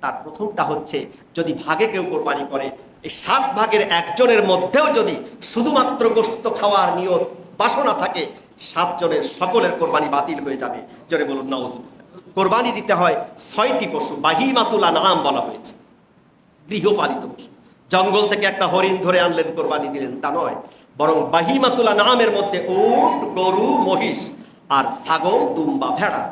তার প্রথমটা হচ্ছে, যদি ভাগে কেউ কোরবানি করে, এই 7 ভাগের একজনের মধ্যেও যদি শুধুমাত্র গোশত খাওয়ার নিয়ত বাসনা থাকে, 7 জনের সকলের কোরবানি বাতিল হয়ে যাবে। জোরে বলুন নাউজুবিল্লাহ। কোরবানি দিতে হয় 6টি পশু, বাহিমাতুল আনআম বলা হয়েছে, গৃহপালিত পশু। জঙ্গল থেকে একটা হরিণ ধরে আনলেন, কোরবানি দিলেন, তা নয়, বরং বাহিমাতুল আনআমের মধ্যে উট, গরু, মহিষ আর ছাগল, দুম্বা, ভেড়া।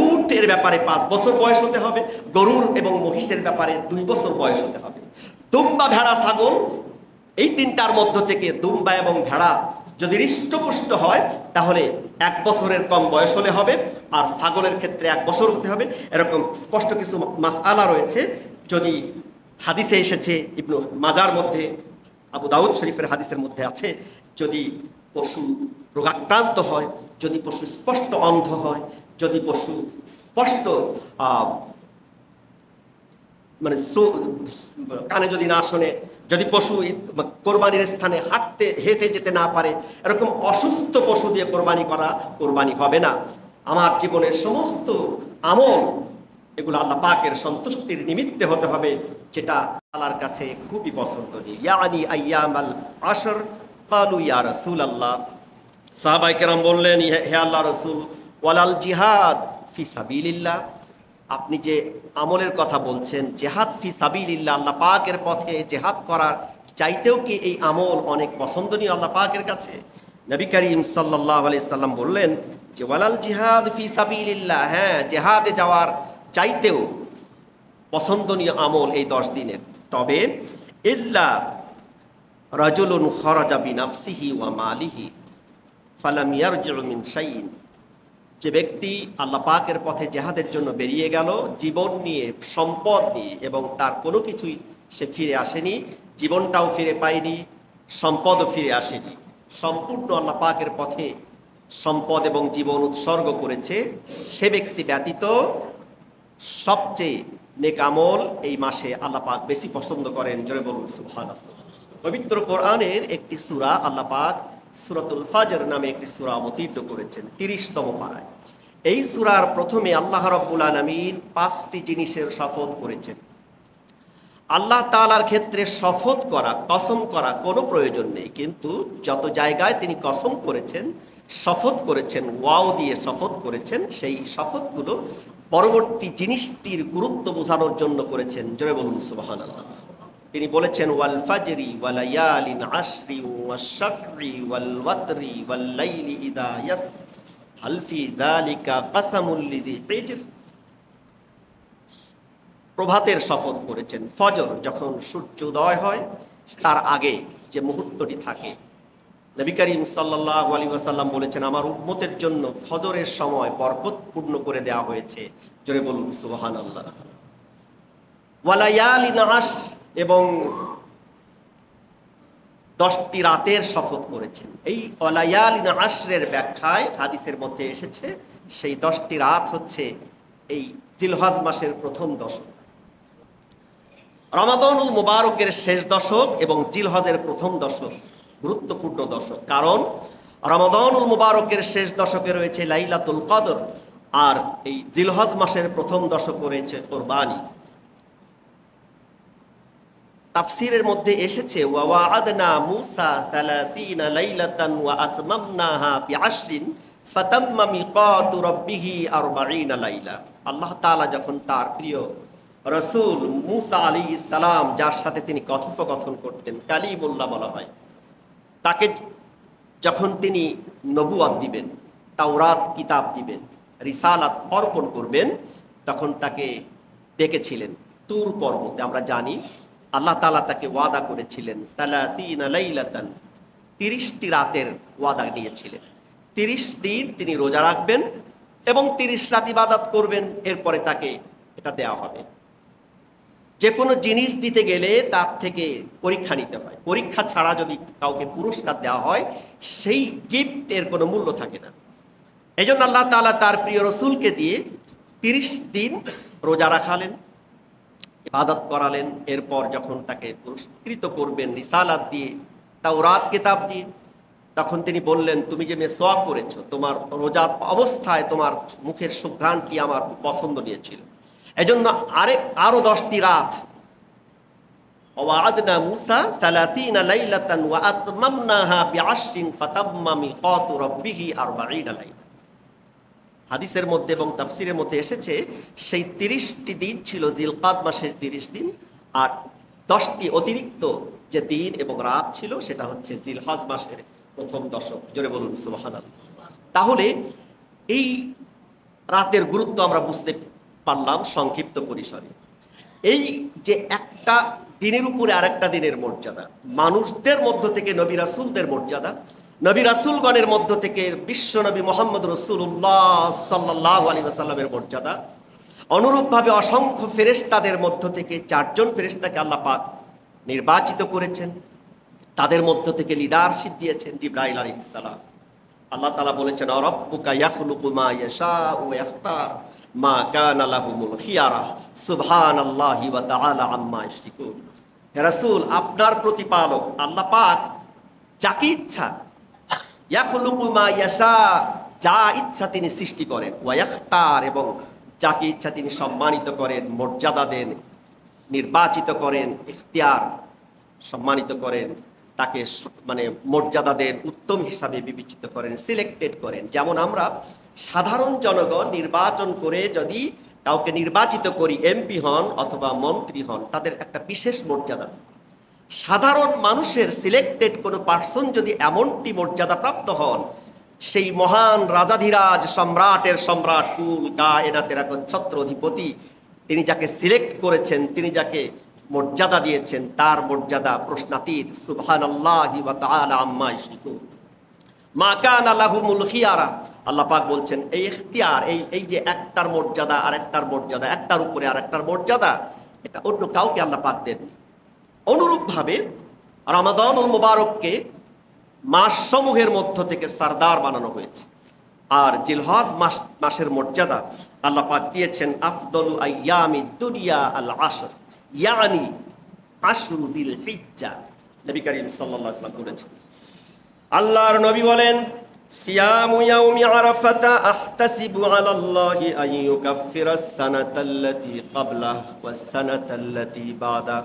উটের ব্যাপারে 5 বছর বয়স হতে হবে, গরুর এবং মহিষের ব্যাপারে 2 বছর বয়স হতে হবে। দুম্বা, ভেড়া, ছাগল, এই 3টার মধ্য থেকে দুম্বা এবং ভেড়া যদি হৃষ্টপুষ্ট হয় তাহলে 1 বছরের কম বয়স হলে হবে, আর ছাগলের ক্ষেত্রে 1 বছর হতে হবে। এরকম স্পষ্ট কিছু মাসআলা রয়েছে। যদি হাদিসে এসেছে, ইবনু মাজার মধ্যে, আবু দাউদ শরীফের হাদিসের মধ্যে আছে, যদি পশু রোগাক্রান্ত হয়, যদি পশু স্পষ্ট অন্ধ হয়, যদি পশু স্পষ্ট মানে কানে যদি না শোনে, যদি পশু কোরবানির স্থানে হেঁটে যেতে না পারে, এরকম অসুস্থ পশু দিয়ে কোরবানি হবে না। আমার জীবনের সমস্ত আমল এগুলো আল্লাহ পাকের সন্তুষ্টির নিমিত্তে হতে হবে, যেটা আল্লাহর কাছে খুবই পছন্দনীয়। ইয়ানি আইয়ামাল আশর ক্বালু ইয়া রাসূলুল্লাহ, সাহাবায়ে কেরাম বললেন, হে আল্লাহ রাসূল, ওয়ালাল জিহাদ ফি সাবিলিল্লাহ, আপনি যে আমলের কথা বলছেন, জেহাদ ফি সাবিলিল্লাহ, আল্লাহ পাকের পথে জেহাদ করার চাইতেও কি এই আমল অনেক পছন্দনীয় আল্লাহ পাকের কাছে? নবী করিম সাল্লাল্লাহু আলাইহি সাল্লাম বললেন যে ওয়ালাল জিহাদ ফি সাবিলিল্লাহ, হ্যাঁ, জেহাদে যাওয়ার চাইতেও পছন্দনীয় আমল এই 10 দিনের। তবে ইল্লা রাজুলুন খরাজা বিনাফসিহি ওয়া মালিহি ফালাম ইয়ারজিউ মিন শাইইন, যে ব্যক্তি আল্লাহ পাকের পথে জেহাদের জন্য বেরিয়ে গেল জীবন নিয়ে, সম্পদ নিয়ে, এবং তার কোনো কিছুই সে ফিরে আসেনি, জীবনটাও ফিরে পায়নি, সম্পদও ফিরে আসেনি, সম্পূর্ণ আল্লাহ পাকের পথে সম্পদ এবং জীবন উৎসর্গ করেছে, সে ব্যক্তি ব্যতীত সবচেয়ে নেক আমল এই মাসে আল্লাহ পাক বেশি পছন্দ করেন। জোরে বলুন সুবহানাল্লাহ। পবিত্র কোরআনের একটি সূরা আল্লাহ পাক সূরাতুল ফাজর নামে একটি সূরা অবতীর্ণ করেছেন 30তম পারায়। এই সূরার প্রথমে আল্লাহ রাব্বুল আলামিন 5টি জিনিসের শপথ করেছেন। আল্লাহ তাআলার ক্ষেত্রে শপথ করা, কসম করা কোনো প্রয়োজন নেই, কিন্তু যত জায়গায় তিনি কসম করেছেন, শপথ করেছেন, ওয়াও দিয়ে শপথ করেছেন, সেই শপথগুলো পরবর্তী জিনিসটির গুরুত্ব বোঝানোর জন্য করেছেন। জোরে বলুন সুবহানাল্লাহ। তিনি বলেছেন ওয়াল ফাজরি ওয়া লায়ালিন আশরি ওয়াশ শাফঈ ওয়াল ওয়াতরি ওয়াল লাইলি ইযা ইয়াস হাল ফি যালিকা কাসামুল লিযি হিজর। প্রভাতের শপথ করেছেন, ফজর যখন সূর্যোদয় হয় তার আগে যে মুহূর্তটি থাকে। নবী করিম সাল্লাল্লাহু আলাইহি ওয়াসাল্লাম বলেছেন, আমার উম্মতের জন্য ফজরের সময় বরকতপূর্ণ করে দেওয়া হয়েছে। জোরে বলুন সুবহানাল্লাহ। ওয়া লায়ালিন আশর, এবং 10টি রাতের শপথ করেছেন। এই ওয়া লায়ালিন আশরের ব্যাখ্যায় হাদিসের মধ্যে এসেছে, সেই 10টি রাত হচ্ছে এই জিলহজ মাসের প্রথম দশক, রমাদানুল মুবারকের শেষ দশক এবং জিলহজের প্রথম দশক গুরুত্বপূর্ণ দশক। কারণ রমাদানুল মুবারকের শেষ দশকে রয়েছে লাইলাতুল কদর, আর এই জিলহজ মাসের প্রথম দশক রয়েছে কোরবানি। তাফসীরের মধ্যে এসেছে ওয়া ওয়াআদনা মূসা 30 লাইলাতান ওয়া আতমামনাহা বিআশরিন ফাতাম্মা মিকাতু রাব্বিহি 40 লাইলা। আল্লাহ তাআলা যখন তার প্রিয় রাসূল মূসা আলাইহিস সালাম, যার সাথে তিনি কথোপকথন করতেন, কালিমুল্লাহ বলা হয়, তাকে যখন তিনি নবুয়ত দিবেন, তাওরাত কিতাব দিবেন, রিসালাত অর্পণ করবেন, তখন তাকে ডেকেছিলেন তুর পর্বতে। আমরা জানি আল্লাহ তাআলা তাকে ওয়াদা করেছিলেন 30 লাইলাতান, 30টি রাতের ওয়াদা নিয়েছিলেন। 30 দিন তিনি রোজা রাখবেন এবং 30 রাত ইবাদত করবেন, এরপরে তাকে এটা দেওয়া হবে। যে কোনো জিনিস দিতে গেলে তার থেকে পরীক্ষা নিতে হয়, পরীক্ষা ছাড়া যদি কাউকে পুরস্কার দেওয়া হয় সেই গিফটের কোনো মূল্য থাকে না। এই জন্য আল্লাহ তাআলা তার প্রিয় রসুলকে দিয়ে 30 দিন রোজা রাখালেন, ইবাদত করালেন। এরপর যখন তাকে পুরস্কৃত করবেন রিসালাত দিয়ে, তাওরাত কিতাব দিয়ে, তখন তিনি বললেন, তুমি যে মিসওয়াক করেছো, তোমার রোজা অবস্থায় তোমার মুখের সুঘ্রাণটি আমার পছন্দ নিয়েছিল। এজন্য আরো 10টি রাত, ওয়া'আদনা মূসা 30 লাইলাতান ওয়া আতমামনাহা বি'আশরিন ফাতাম্মা মিকাতু রাব্বিহি 40 লাইলা। হাদিসের মধ্যে এবং তাফসিরের মধ্যে এসেছে সেই 30টি দিন ছিল জিলকাদ মাসের 30 দিন, আর 10টি অতিরিক্ত যে দিন এবং রাত ছিল সেটা হচ্ছে জিলহজ মাসের প্রথম দশক। জোরে বলুন সুবহানাল্লাহ। তাহলে এই রাতের গুরুত্ব আমরা বুঝতে পারলাম সংক্ষিপ্ত পরিসরে। এই যে একটা দিনের উপরে আরেকটা দিনের মর্যাদা, মানুষদের মধ্য থেকে নবী রাসূলদের মর্যাদা, নবী রাসূলগণের মধ্য থেকে বিশ্ব নবী মুহাম্মদ রাসূলুল্লাহ সাল্লাল্লাহু আলাইহি ওয়াসাল্লামের মর্যাদা, অনুরূপভাবে অসংখ্য ফেরেশতাদের মধ্য থেকে 4 জন ফেরেশতাকে আল্লাহ পাক নির্বাচিত করেছেন, তাদের মধ্য থেকে লিডারশিপ দিয়েছেন জিবরাইল আলাইহিস সালাম। আল্লাহ তাআলা বলেছেন রাব্বুকা ইয়াখলুকু মা ইয়াশাউ ওয়া ইখতার মা কানা লাহুমুল খিয়ারা সুবহানাল্লাহি ওয়া তাআলা আম্মা ইউশরিকুন। হে রাসূল, আপনার প্রতিপালক আল্লাহ পাক যাকে ইচ্ছা, ইয়াখলুকু মা ইয়াশা, যা ইচ্ছা তিনি সৃষ্টি করেন, ওয়া ইখতার, এবং যাকে ইচ্ছা তিনি সম্মানিত করেন, মর্যাদা দেন, নির্বাচিত করেন, ইখতিয়ার সম্মানিত করেন, তাকে মানে মর্যাদা দেন, উত্তম হিসাবে বিবেচিত করেন, সিলেক্টেড করেন। যেমন আমরা সাধারণ জনগণ নির্বাচন করে যদি কাউকে নির্বাচিত করি, এমপি হন অথবা মন্ত্রী হন, তাদের একটা বিশেষ মর্যাদা। সাধারণ মানুষের সিলেক্টেড কোনো পার্সন যদি এমনটি মর্যাদা প্রাপ্ত হন, সেই মহান রাজাধিরাজ সম্রাটের সম্রাট কুল কায়নাতের একচ্ছত্র অধিপতি, তিনি যাকে সিলেক্ট করেছেন, তিনি যাকে মর্যাদা দিয়েছেন, তার মর্যাদা প্রশ্নাতীত। সুবহানাল্লাহি ওয়া তাআলা আম্মা ইউশরিকুন। মা কানা লাহুমুল খিয়ারা, আল্লাহ পাক বলছেন এই ইখতিয়ার, এই যে একটার মর্যাদা আর একটার মর্যাদা, একটার উপরে আর একটার মর্যাদা, এটা অন্য কাউকে আল্লাহ পাক দেননি। অনুরূপভাবে রমাদানুল মুবারককে মাসসমূহের মধ্য থেকে সরদার বানানো হয়েছে, আর জিলহজ মাসের মর্যাদা আল্লাহ পাক দিয়েছেন আফদলু আইয়ামিদ দুনিয়া আল আশর, ইয়ানি আশরু যিল হিজ্জা। নবী করিম সাল্লাল্লাহু আলাইহি ওয়াসাল্লাম বলেছেন, আল্লাহর নবী বলেন, সিয়ামু ইয়াউমি আরাফাতা আহতাসিবু আলাল্লাহি আন ইউকাফফিরাস সানাতাল্লাতী ক্বাবলাহ ওয়াস সানাতাল্লাতী বাদা।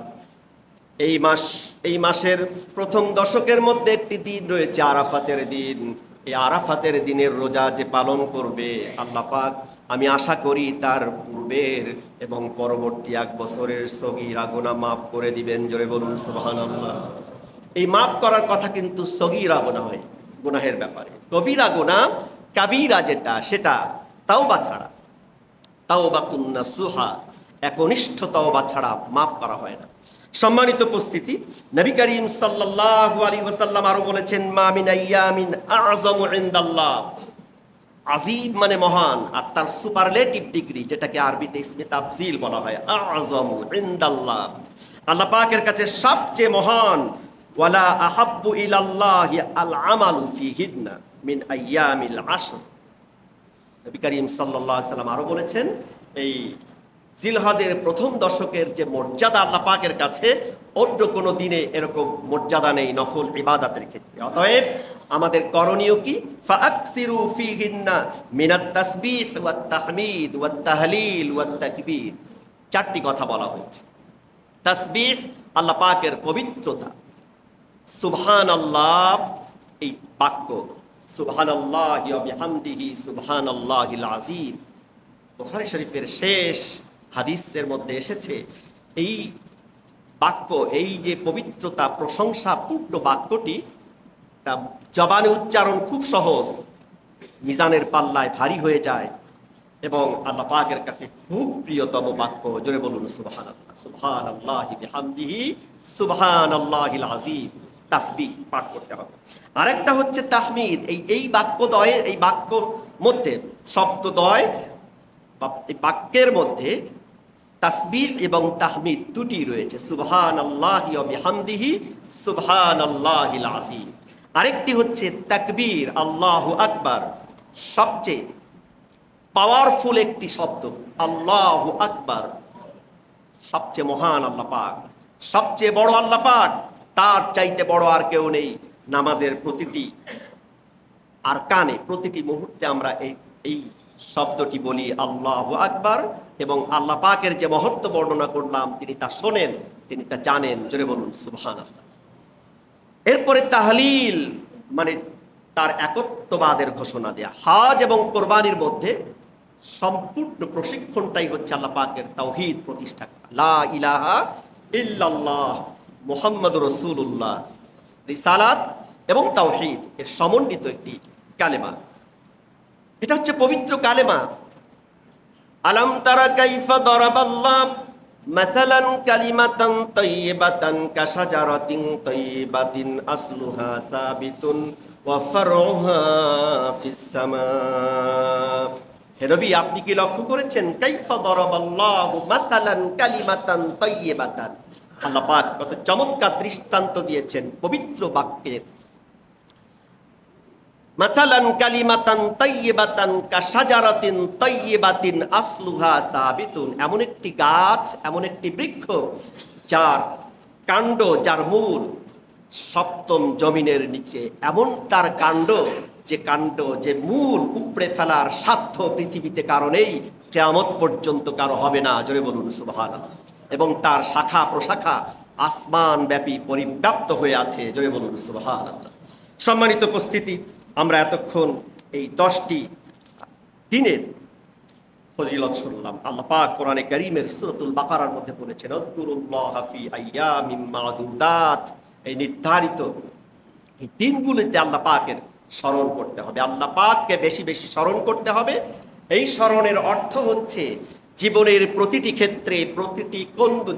এই মাসের প্রথম দশকের মধ্যে একটি দিন রয়েছে আরাফাতের দিন। এই আরাফাতের দিনের রোজা যে পালন করবে, আল্লাহ পাক আমি আশা করি তার পূর্বের এবং পরবর্তী 1 বছরের সগীরা গুনাহ মাফ করে দিবেন। জোরে বলুন সুবহানাল্লাহ। এই মাফ করার কথা কিন্তু সগীরা গুনাহ হয়, গুনাহের ব্যাপারে। কবিরা গুনাহ, কাবীরা যেটা, সেটা তাওবা ছাড়া, তাওবাতুন নাসুহা, একনিষ্ঠ তাওবা ছাড়া মাফ করা হয় না। সম্মানিত উপস্থিতি, নবী করিম সাল্লাল্লাহু আলাইহি ওয়াসাল্লাম আরো বলেছেন, মা মিন আইয়ামিন আ'যামু ইনদাল্লাহ, আজিম মানে মহান, আর তার সুপারলেটিভ ডিগ্রি, যেটাকে আরবিতে ইসমে তাফজিল বলা হয়, আ'যামু ইনদাল্লাহ, আল্লাহ পাকের কাছে সবচেয়ে মহান। ওয়ালা আহাব্বু ইলাল্লাহি আল আমালু ফিহিন্না মিন আইয়ামিল আশর। নবী করিম সাল্লাল্লাহু আলাইহি ওয়াসাল্লাম আরো বলেছেন, এই জিলহজের প্রথম দশকের যে মর্যাদা আল্লাহ পাকের কাছে, অন্য কোনো দিনে এরকম মর্যাদা নেই নফল ইবাদতের ক্ষেত্রে। অতএব আমাদের করণীয় কি? ফাআকসিরু ফিহিন্না মিনাত তাসবিহ ওয়াত তাহমিদ ওয়াত তাহলিল ওয়াত তাকবীর। 4টি কথা বলা হয়েছে। তাসবিহ আল্লাহ পাকের পবিত্রতা, সুবহানাল্লাহ এই বাক্য, সুবহানাল্লাহি ওয়া বিহামদিহি সুবহানাল্লাহিল আযীম। বুখারী শরীফের শেষ হাদিসের মধ্যে এসেছে এই বাক্য, এই যে পবিত্রতা প্রশংসাপূর্ণ বাক্যটি, তা জবানে উচ্চারণ খুব সহজ, মিজানের পাল্লায় ভারী হয়ে যায় এবং আল্লাহ পাকের কাছে খুব প্রিয়তম বাক্য। জোরে বলুন সুবহানাল্লাহ, সুবহানাল্লাহি বিহামদিহি সুবহানাল্লাহিল আযীম। তাসবিহ পাঠ করতে হবে। আরেকটা হচ্ছে তাহমিদ। এই বাক্যদ্বয়, এই বাক্য মধ্যে শব্দদ্বয়, এই বাক্যের মধ্যে তাসবিহ এবং তাহমিদ দুটি রয়েছে, সুবহানাল্লাহি ওয়া বিহামদিহি সুবহানাল্লাহিল আযীম। আরেকটি হচ্ছে তাকবীর, আল্লাহু আকবার, সবচেয়ে পাওয়ারফুল একটি শব্দ। আল্লাহু আকবার, সবচেয়ে মহান আল্লাহ পাক, সবচেয়ে বড় আল্লাহ পাক, তার চাইতে বড় আর কেউ নেই। নামাজের প্রতিটি আরকানে, প্রতিটি মুহূর্তে আমরা এই শব্দটি বলি আল্লাহু আকবার, এবং আল্লাহ পাকের যে মহত্ব বর্ণনা করলাম তিনি তা শোনেন, তিনি তা জানেন। জোরে বলুন সুবহানাল্লাহ। এরপরে তাহলিল মানে তার একত্ববাদের ঘোষণা দেয়া। হজ এবং কোরবানির মধ্যে সম্পূর্ণ প্রশিক্ষণটাই হচ্ছে আল্লাহ পাকের তাওহীদ প্রতিষ্ঠা করা। লা ইলাহা ইল্লাল্লাহ মুহাম্মাদুর রাসূলুল্লাহ, রিসালাত এবং তাওহীদ এর সমন্বিত একটি কালেমা। এটা হচ্ছে পবিত্র কালেমা। আলাম তারা কাইফা দারাবাল্লাহ মাসালান কালিমাতান তাইয়্যিবাতান কাশাজারাতিন তাইয়্যিবাতিন আসলুহা সাবিতুন ওয়া ফারউহা ফিস সামা। হে নবী, আপনি কি লক্ষ্য করেছেন কাইফা দারাবাল্লাহু মাসালান কালিমাতান তাইয়্যিবাতান, আল্লাহ পাক কত চমৎকার দৃষ্টান্ত দিয়েছেন পবিত্র বাক্যের। মাসালান কালিমাতান তাইয়্যিবাতান কাশাজারাতিন তাইয়্যিবাতিন আসলুহা সাবিতুন, এমন একটি গাছ, এমন একটি বৃক্ষ যার কাণ্ড, যার মূল সপ্তম জমিনের নিচে, এমন তার কাণ্ড যে কাণ্ড, যে মূল উপড়ে ফেলার সাধ্য পৃথিবীতে কারণেই কিয়ামত পর্যন্ত কারো হবে না। জোরে বলুন সুবহানাল্লাহ। এবং তার শাখা প্রশাখা আসমান ব্যাপী পরিব্যাপ্ত হয়ে আছে। জোরে বলুন সুবহানাল্লাহ। সম্মানিত উপস্থিতি, আমরা এতক্ষণ এই 10টি দিনের ফজিলত শুনলাম। আল্লাহ পাক কোরআনে কারীমের সূরাতুল বাকারার মধ্যে বলেছেন আযকুরুল্লাহা ফি আইয়ামিম মা'দুদাত, এই নির্ধারিত এই দিনগুলোতে আল্লাহ পাকের স্মরণ করতে হবে, আল্লাহ পাককে বেশি বেশি স্মরণ করতে হবে। এই স্মরণের অর্থ হচ্ছে জীবনের প্রতিটি ক্ষেত্রে, প্রতিটি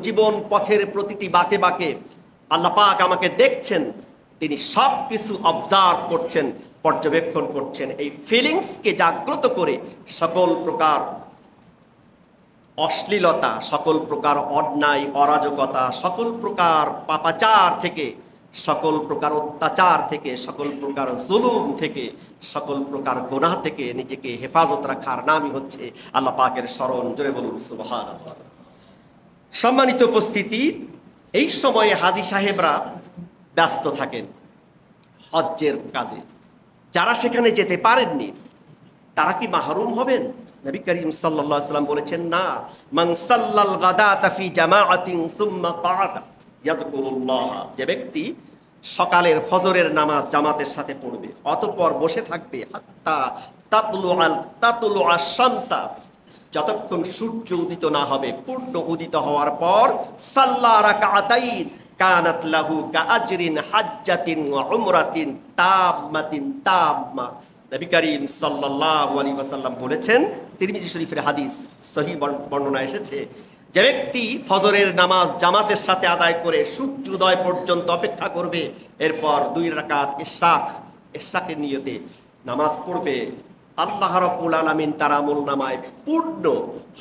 জীবন পথের প্রতিটি বাঁকে বাঁকে আল্লাহ পাক আমাকে দেখছেন, তিনি সব কিছু অবজার্ভ করছেন, পর্যবেক্ষণ করছেন। এই ফিলিংসকে জাগ্রত করে সকল প্রকার অশ্লীলতা, সকল প্রকার অন্যায় অরাজকতা, সকল প্রকার পাপাচার থেকে, সকল প্রকার অত্যাচার থেকে, সকল প্রকার জুলুম থেকে, সকল প্রকার গুনাহ থেকে নিজেকে হেফাজত রাখার নামই হচ্ছে আল্লাহ পাকের স্মরণ। জোরে বলুন সুবহানাল্লাহ। সম্মানিত উপস্থিতি, এই সময়ে হাজী সাহেবরা ব্যস্ত থাকেন হজ্জের কাজে। যারা সেখানে যেতে পারেননি তারা কি মাহরুম হবেন? নবী করিম সাল্লাল্লাহু আলাইহি ওয়াসাল্লাম বলেছেন, না। মান সাল্লাল গাদাতা ফি জামাআতিন সুম্মা ক্বাআদা ইয়াযকুরুল্লাহ, যে ব্যক্তি সকালের ফজরের নামাজ জামাতের সাথে পড়বে, অতঃপর বসে থাকবে হাত্তা তাতুলুআশ শামসা, যতক্ষণ সূর্য উদিত না হবে, পূর্ণ উদিত হওয়ার পর সাল্লা রাকাতাইন কানাত লাহু কাআজরিন হাজ্জাতিন ওয়া উমরাতিন তাম্মাতিন তাম্মা। নবী করিম সাল্লাল্লাহু আলাইহি ওয়াসাল্লাম বলেছেন, তিরমিজি শরীফের হাদিস, সহিহ বর্ণনা এসেছে, যে ব্যক্তি ফজরের নামাজ জামাতের সাথে আদায় করে সূর্যোদয় পর্যন্ত অপেক্ষা করবে, এরপর 2 রাকাত ইশরাকের নিয়তে নামাজ পড়বে, আল্লাহ রাব্বুল আলামিন তার আমলনামায় পূর্ণ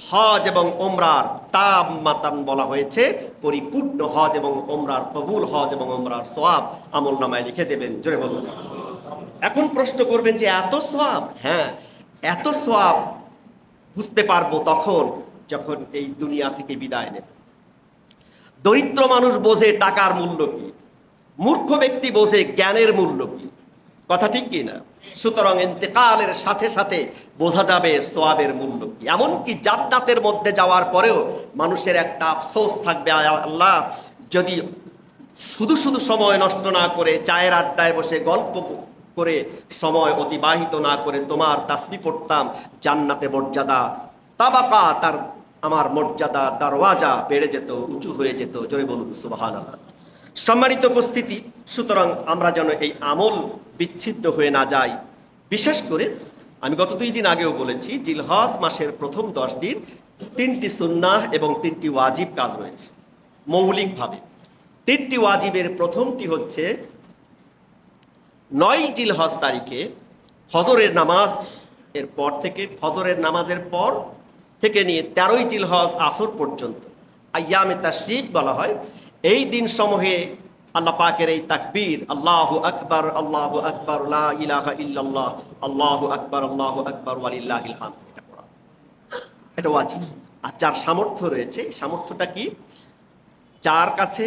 হজ এবং ওমরার তাম্মাতান বলা হয়েছে, পরিপূর্ণ হজ এবং ওমরার, কবুল হজ এবং ওমরার সওয়াব আমলনামায় লিখে দেবেন। জোরে বলুন। এখন প্রশ্ন করবেন যে এত সওয়াব? হ্যাঁ, এত সওয়াব বুঝতে পারবো তখন যখন এই দুনিয়া থেকে বিদায় নেব। দরিদ্র মানুষ বোঝে টাকার মূল্য কি, মূর্খ ব্যক্তি বোঝে জ্ঞানের মূল্য কি। কথা ঠিক কি না? সুতরাং ইন্তেকালের সাথে সাথে বোঝা যাবে সওয়াবের মূল্য কি। এমনকি জান্নাতের মধ্যে যাওয়ার পরেও মানুষের একটা আফসোস থাকবে, আল্লাহ যদি শুধু শুধু সময় নষ্ট না করে চায়ের আড্ডায় বসে গল্প করে সময় অতিবাহিত না করে তোমার তাসবিহ পড়তাম, জান্নাতে মর্যাদা তাবাকা, তার আমার মর্যাদা দরওয়াজা বেড়ে যেত, উঁচু হয়ে যেত। জোরে বলুন সুবহানাল্লাহ। সম্মানিত উপস্থিতি, সুতরাং আমরা যেন এই আমল বিচ্ছিন্ন হয়ে না যাই। বিশেষ করে আমি গত 2 দিন আগেও বলেছি, জিলহজ মাসের প্রথম 10 দিন 3টি সুন্নাহ এবং 3টি ওয়াজিব কাজ রয়েছে মৌলিকভাবে। 3টি ওয়াজিবের প্রথমটি হচ্ছে 9 জিলহজ তারিখে ফজরের নামাজ এর পর থেকে, ফজরের নামাজের পর থেকে নিয়ে 13ই জিলহজ আসর পর্যন্ত আইয়ামে তাশরিক বলা হয়। এই দিন সমূহে আল্লাহ পাকের এই তাকবীর, আল্লাহু আকবার লা ইলাহা ইল্লাল্লাহ, আল্লাহু আকবার ওয়ালিল্লাহিল হামদ, এটা পড়া, এটা ওয়াজিব। আর যার সামর্থ্য রয়েছে, সামর্থ্যটা কি? যার কাছে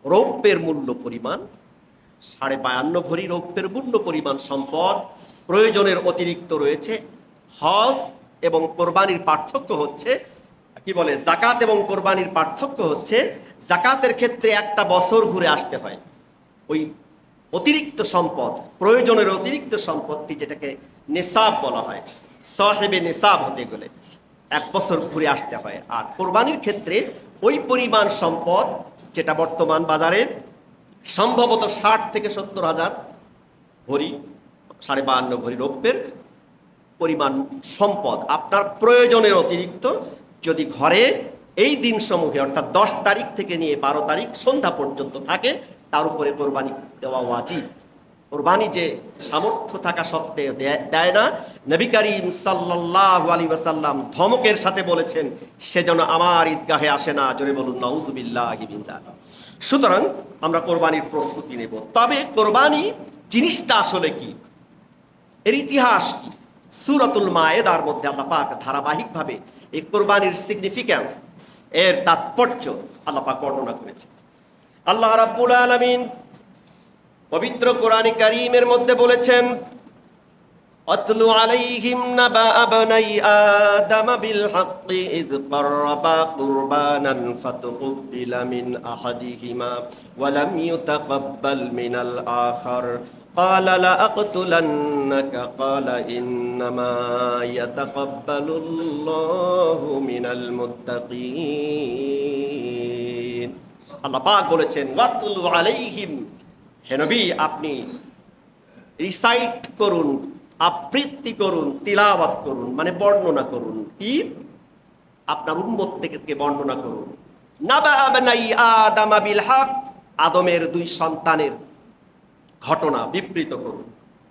রৌপ্যের মূল্য পরিমাণ 52.5 ভরি রৌপ্যের মূল্য পরিমাণ সম্পদ প্রয়োজনের অতিরিক্ত রয়েছে। হজ এবং কোরবানির পার্থক্য হচ্ছে, কি বলে, জাকাত এবং কোরবানির পার্থক্য হচ্ছে, জাকাতের ক্ষেত্রে একটা বছর ঘুরে আসতে হয়। ওই অতিরিক্ত সম্পদ, প্রয়োজনের অতিরিক্ত সম্পদটি, যেটাকে নেশাব বলা হয়, সাহেবে নেশাব হতে গেলে 1 বছর ঘুরে আসতে হয়। আর কোরবানির ক্ষেত্রে ওই পরিমাণ সম্পদ, যেটা বর্তমান বাজারে সম্ভবত 60 থেকে 70 হাজার ভরি, 52.5 ভরি রৌপ্যের পরিমাণ সম্পদ আপনার প্রয়োজনের অতিরিক্ত যদি ঘরে এই দিনসমূহে, অর্থাৎ 10 তারিখ থেকে নিয়ে 12 তারিখ সন্ধ্যা পর্যন্ত থাকে, তার উপরে কোরবানি দেওয়া ওয়াজিব। কোরবানি যে সামর্থ্য থাকা সত্ত্বেও দেয় না, নবী করিম সাল্লাল্লাহু আলাইহি ওয়াসাল্লাম ধমকের সাথে বলেছেন, সে যেন আমার ঈদগাহে আসে না। জোরে বলুন নাউযুবিল্লাহি মিন যালিক। সুতরাং আমরা কোরবানির প্রস্তুতি নেব। তবে কোরবানি জিনিসটা আসলে কি, এর ইতিহাস কি? সূরাতুল মায়েদার মধ্যে আল্লাহ পাক ধারাবাহিকভাবে এই কোরবানির সিগনিফিক্যান্স, এর তাৎপর্য আল্লাহ পাক বর্ণনা করেছেন। আল্লাহ রাব্বুল আলামিন পবিত্র কোরআনে কারীমের মধ্যে বলেছেন, আতলু আলাইহিম নাবা আবনাই আদম বিল হাক্কি ইয ক্বাররাবা কুরবানান ফাতুকবিলা মিন আহাদিহিমা ওয়া লাম ইউতাকাব্বাল মিনাল আখার ক্বালা লা আকতুলান্নাকা ক্বালা ইন্নামা ইয়াতাকাব্বালুল্লাহু মিনাল মুত্তাকিন। আল্লাহ পাক বলেছেন, ওয়াতলু আলাইহিম, হে নবী আপনি রিসাইট করুন, আবৃত্তি করুন, তিলাওয়াত করুন, মানে বর্ণনা করুন। কি? আপনার উম্মতকে বর্ণনা করুন। নাবা আবনাই আদম বিল হক, আদমের 2 সন্তানের ঘটনা বিবৃত করুন,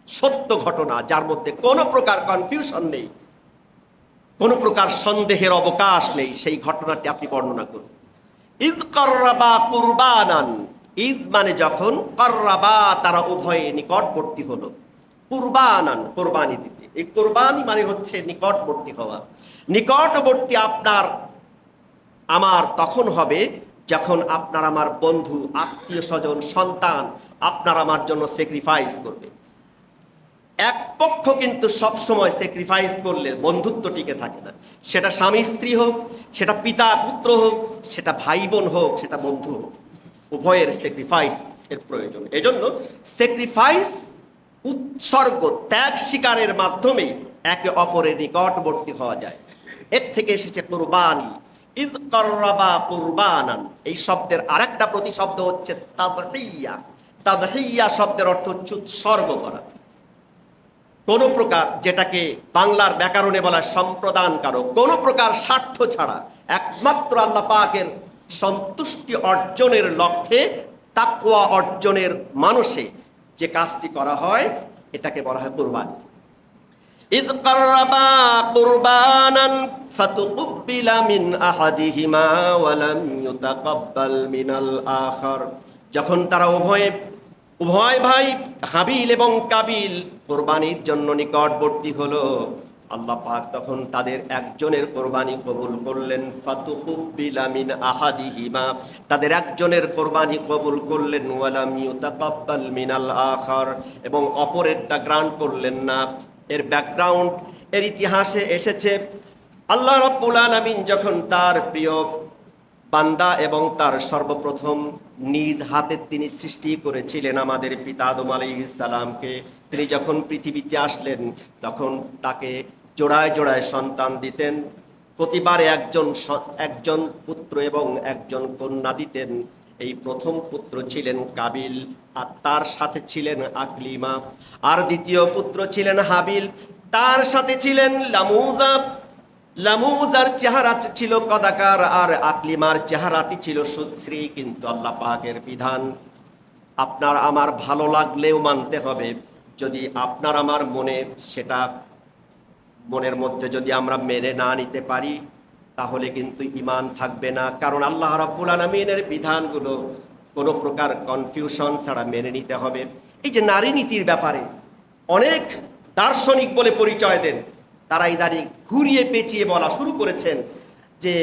সত্য ঘটনা, যার মধ্যে কোনো প্রকার কনফিউশন নেই, কোনো প্রকার সন্দেহের অবকাশ নেই, সেই ঘটনাটি আপনি বর্ণনা করুন। ইয ক্বাররাবা কুরবানান, ইজ মানে যখন, ক্বাররাবা তারা উভয়ে নিকটবর্তী হলো, কুরবানান কোরবানি দিতে। এই কোরবানি মানে হচ্ছে নিকটবর্তী হওয়া। নিকটবর্তী আপনার আমার তখন হবে যখন আপনার আমার বন্ধু, আত্মীয় স্বজন, সন্তান আপনার আমার জন্য স্যাক্রিফাইস করবে। এক পক্ষ কিন্তু সব সময় স্যাক্রিফাইস করলে বন্ধুত্ব টিকে থাকে না। সেটা স্বামী স্ত্রী হোক, সেটা পিতা পুত্র হোক, সেটা ভাই বোন হোক, সেটা বন্ধু হোক, উভয়ের স্যাক্রিফাইস এর প্রয়োজন। এজন্য স্যাক্রিফাইস, উৎসর্গ, ত্যাগ স্বীকারের মাধ্যমে একে অপরের নিকটবর্তী হওয়া যায়। এর থেকে এসেছে কুরবানি। ইয ক্বাররাবা কুরবানান, এই শব্দের আরেকটা প্রতিশব্দ হচ্ছে তাদহিয়া। তাদহিয়া শব্দের অর্থ হচ্ছে উৎসর্গ করা। কোন প্রকার, যেটাকে বাংলার ব্যাকরণে বলা সম্প্রদানকারক, কোন প্রকার স্বার্থ ছাড়া একমাত্র আল্লাহ পাকের সন্তুষ্টি অর্জনের লক্ষ্যে, তাকওয়া অর্জনের মানুষে যে কাজটি করা হয়, এটাকে বলা হয় কুরবানি। ইয ক্বাররাবা কুরবানান ফাতুকবিলা মিন আহাদিহিমা ওয়া লাম ইউতাকাব্বাল মিনাল আখার, যখন তারা উভয় ভাই হাবিল এবং কাবিল কোরবানির জন্য নিকটবর্তী হলো, আল্লাহ পাক তখন তাদের একজনের কোরবানি কবুল করলেন। ফাতুকবিলা মিন আহাদিহিমা, তাদের একজনের কোরবানি কবুল করলেন। ওয়া লাম ইউতাকাব্বাল মিনাল আখার, এবং অপরেরটা গ্রান্ট করলেন না। এর ব্যাকগ্রাউন্ড, এর ইতিহাসে এসেছে, আল্লাহ রাব্বুল আলামিন যখন তার প্রিয় বান্দা এবং তার সর্বপ্রথম নিজ হাতে তিনি সৃষ্টি করেছিলেন আমাদের পিতা আদম আলাইহিস সালামকে, তিনি যখন পৃথিবীতে আসলেন তখন তাকে জোড়ায় জোড়ায় সন্তান দিতেন। প্রতিবারে একজন পুত্র এবং একজন কন্যা দিতেন। এই প্রথম পুত্র ছিলেন কাবিল, আর তার সাথে ছিলেন আকলিমা। আর দ্বিতীয় পুত্র ছিলেন হাবিল, তার সাথে ছিলেন লামুজা। লামুজার চেহারা ছিল কদাকার, আর আকলিমার চেহারাটি ছিল সুশ্রী। কিন্তু আল্লাহ পাকের বিধান আপনার আমার ভালো লাগলেও মানতে হবে। যদি আপনার আমার মনের মধ্যে যদি আমরা মেনে না নিতে পারি, তাহলে কিন্তু ঈমান থাকবে না। কারণ আল্লাহ রাব্বুল আলামিনের বিধানগুলো কোনো প্রকার কনফিউশন ছাড়া মেনে নিতে হবে। এই যে নারী নীতির ব্যাপারে অনেক দার্শনিক বলে পরিচয় দেন, তারা ইদানিং ঘুরিয়ে পেঁচিয়ে বলা শুরু করেছেন যে